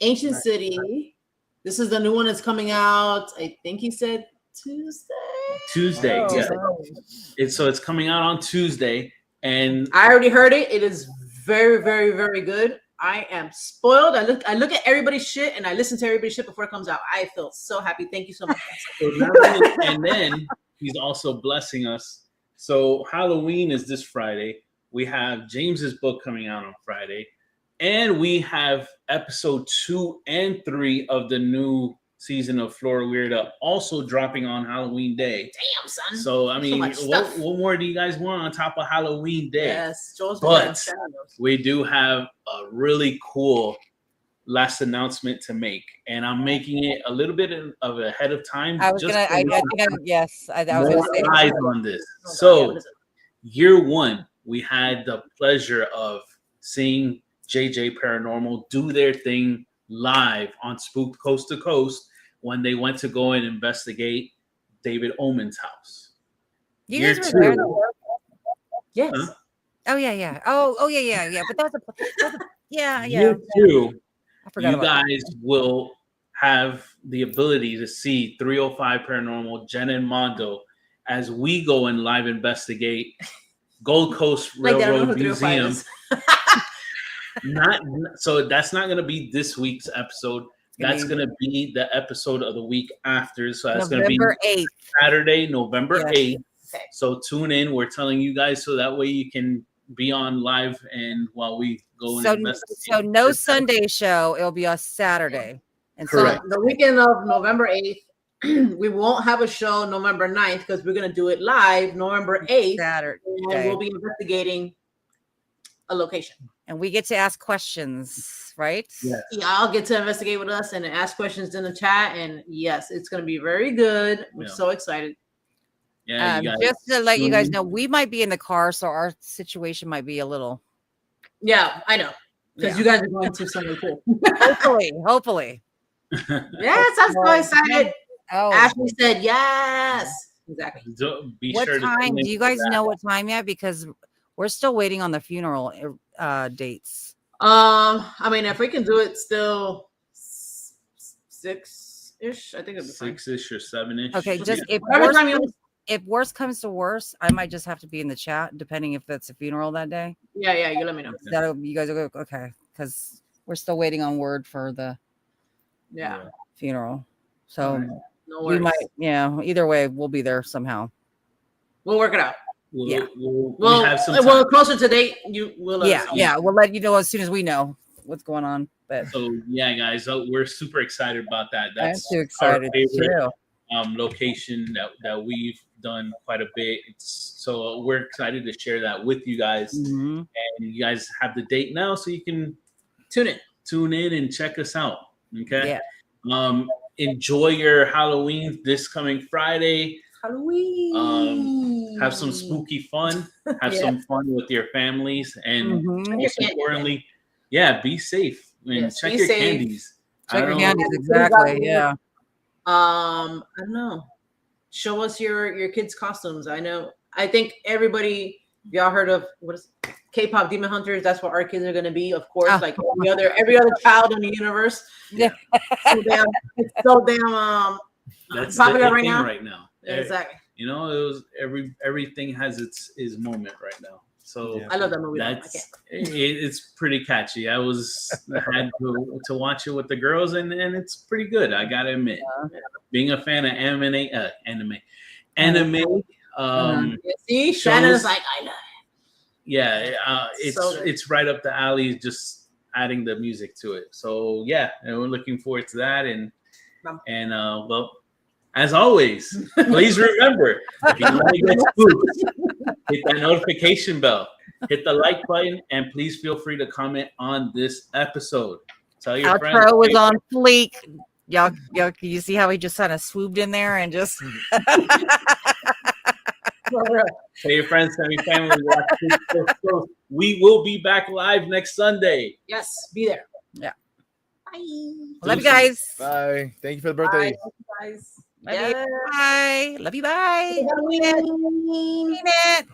Ancient City. This is the new one that's coming out. I think he said Tuesday. Oh, yeah. nice. So it's coming out on Tuesday, and I already heard it. It is very, very, very good. I am spoiled. I look at everybody's shit and I listen to everybody's shit before it comes out. I feel so happy. Thank you so much. and then he's also blessing us. So Halloween is this Friday. We have James's book coming out on Friday, and we have episode 2 and 3 of the new season of Flora Weirda also dropping on Halloween Day. Damn, son. So I mean, much what stuff. more do you guys want on top of Halloween Day? Yes, Joel's But been we do have a really cool last announcement to make, and I'm making it a little bit of ahead of time. I was just gonna. so I we think can yes. I was more gonna say. eyes on this. Oh, God, So what is it? year one, we had the pleasure of seeing JJ Paranormal do their thing live on Spooked Coast to Coast when they went to go and investigate David Omen's house. You Year guys were there. two. though? Yes. Huh? Oh yeah. Oh yeah. But that was a yeah. Year two, I forgot you about guys will have the ability to see 305 Paranormal, Jenna and Mondo, as we go and live investigate Gold Coast Like, they don't know Railroad who 305 Museum. is. So that's not going to be this week's episode. gonna That's be- going to be the episode of the week after. So that. that's going to be November 8th. Saturday, November Yes. 8th. Okay. So tune in. We're telling you guys so that way you can be on live and while we go and So investigate. no Sunday show. It'll be a Saturday. And so Correct. The weekend of November 8th, we won't have a show November 9th because we're going to do it live November 8th. Saturday. And we'll be investigating a location. And we get to ask questions, right? Yeah. Yeah, I'll get to investigate with us and ask questions in the chat. And yes, it's going to be very good. We're Yeah. so excited. Yeah, you guys. Just to let you guys tune know, we might be in the car, so our situation might be a little. Yeah, I know. Because Yeah. you guys are going to somewhere cool. Hopefully. Yes, I'm so excited. Oh, Ashley said yes. Exactly. So be what sure to time? tune in Do you for guys that. know what time yet? Because we're still waiting on the funeral dates. I mean, if we can do it still 6-ish, I think it'll be fine. 6-ish or 7-ish. Okay, just if Whatever worst, time you if worst comes to worst, I might just have to be in the chat, depending if it's a funeral that day. Yeah, you let me know. That you guys are okay, because we're still waiting on word for the Yeah. funeral. So No we worries. might, either way, we'll be there somehow. We'll work it out. Yeah. Well, have some time. well, closer to date, you will let us know. Yeah, we'll let you know as soon as we know what's going on. But So yeah, guys, we're super excited about that. I'm That's too our excited favorite too. location that we've done quite a bit. So we're excited to share that with you guys, Mhm. and you guys have the date now, so you can Tune in. and check us out. Okay. Yeah. Enjoy your Halloween this coming Friday. Halloween. Have some spooky fun. Have Yeah. some fun with your families, and Mhm. most candy. importantly, be safe and Yes, check be your safe. candies. I Check your don't know. candies, exactly. Yeah. I don't know. Show us your kids' costumes. I think everybody, y'all heard of what is K-pop Demon Hunters? That's what our kids are gonna be, of course, Ah. like every other child in the universe. Yeah. It's so damn That's popular the right thing now. right now. Exactly. You know, it was everything has its moment right now. So Yeah. I love that movie. though. I that's can't. it's pretty catchy. I had to watch it with the girls, and it's pretty good. I gotta admit, being a fan of anime. See, shows- Shannon's like, I love Yeah, So good. it's right up the alley. Just adding the music to it. So yeah, and we're looking forward to that. And well, as always, please remember, if you want to get spooked, hit that notification bell, hit the like button, and please feel free to comment on this episode. Tell your friends. Outro was on fleek. Y'all, you see how he just kind of swooped in there and just. Tell your friends, tell your family. We will be back live next Sunday. Yes, be there. Yeah. Bye. Love you guys. Bye. Thank you for the birthday. Bye, guys. Love you. Bye. Love you. Bye. Halloween. Mean it.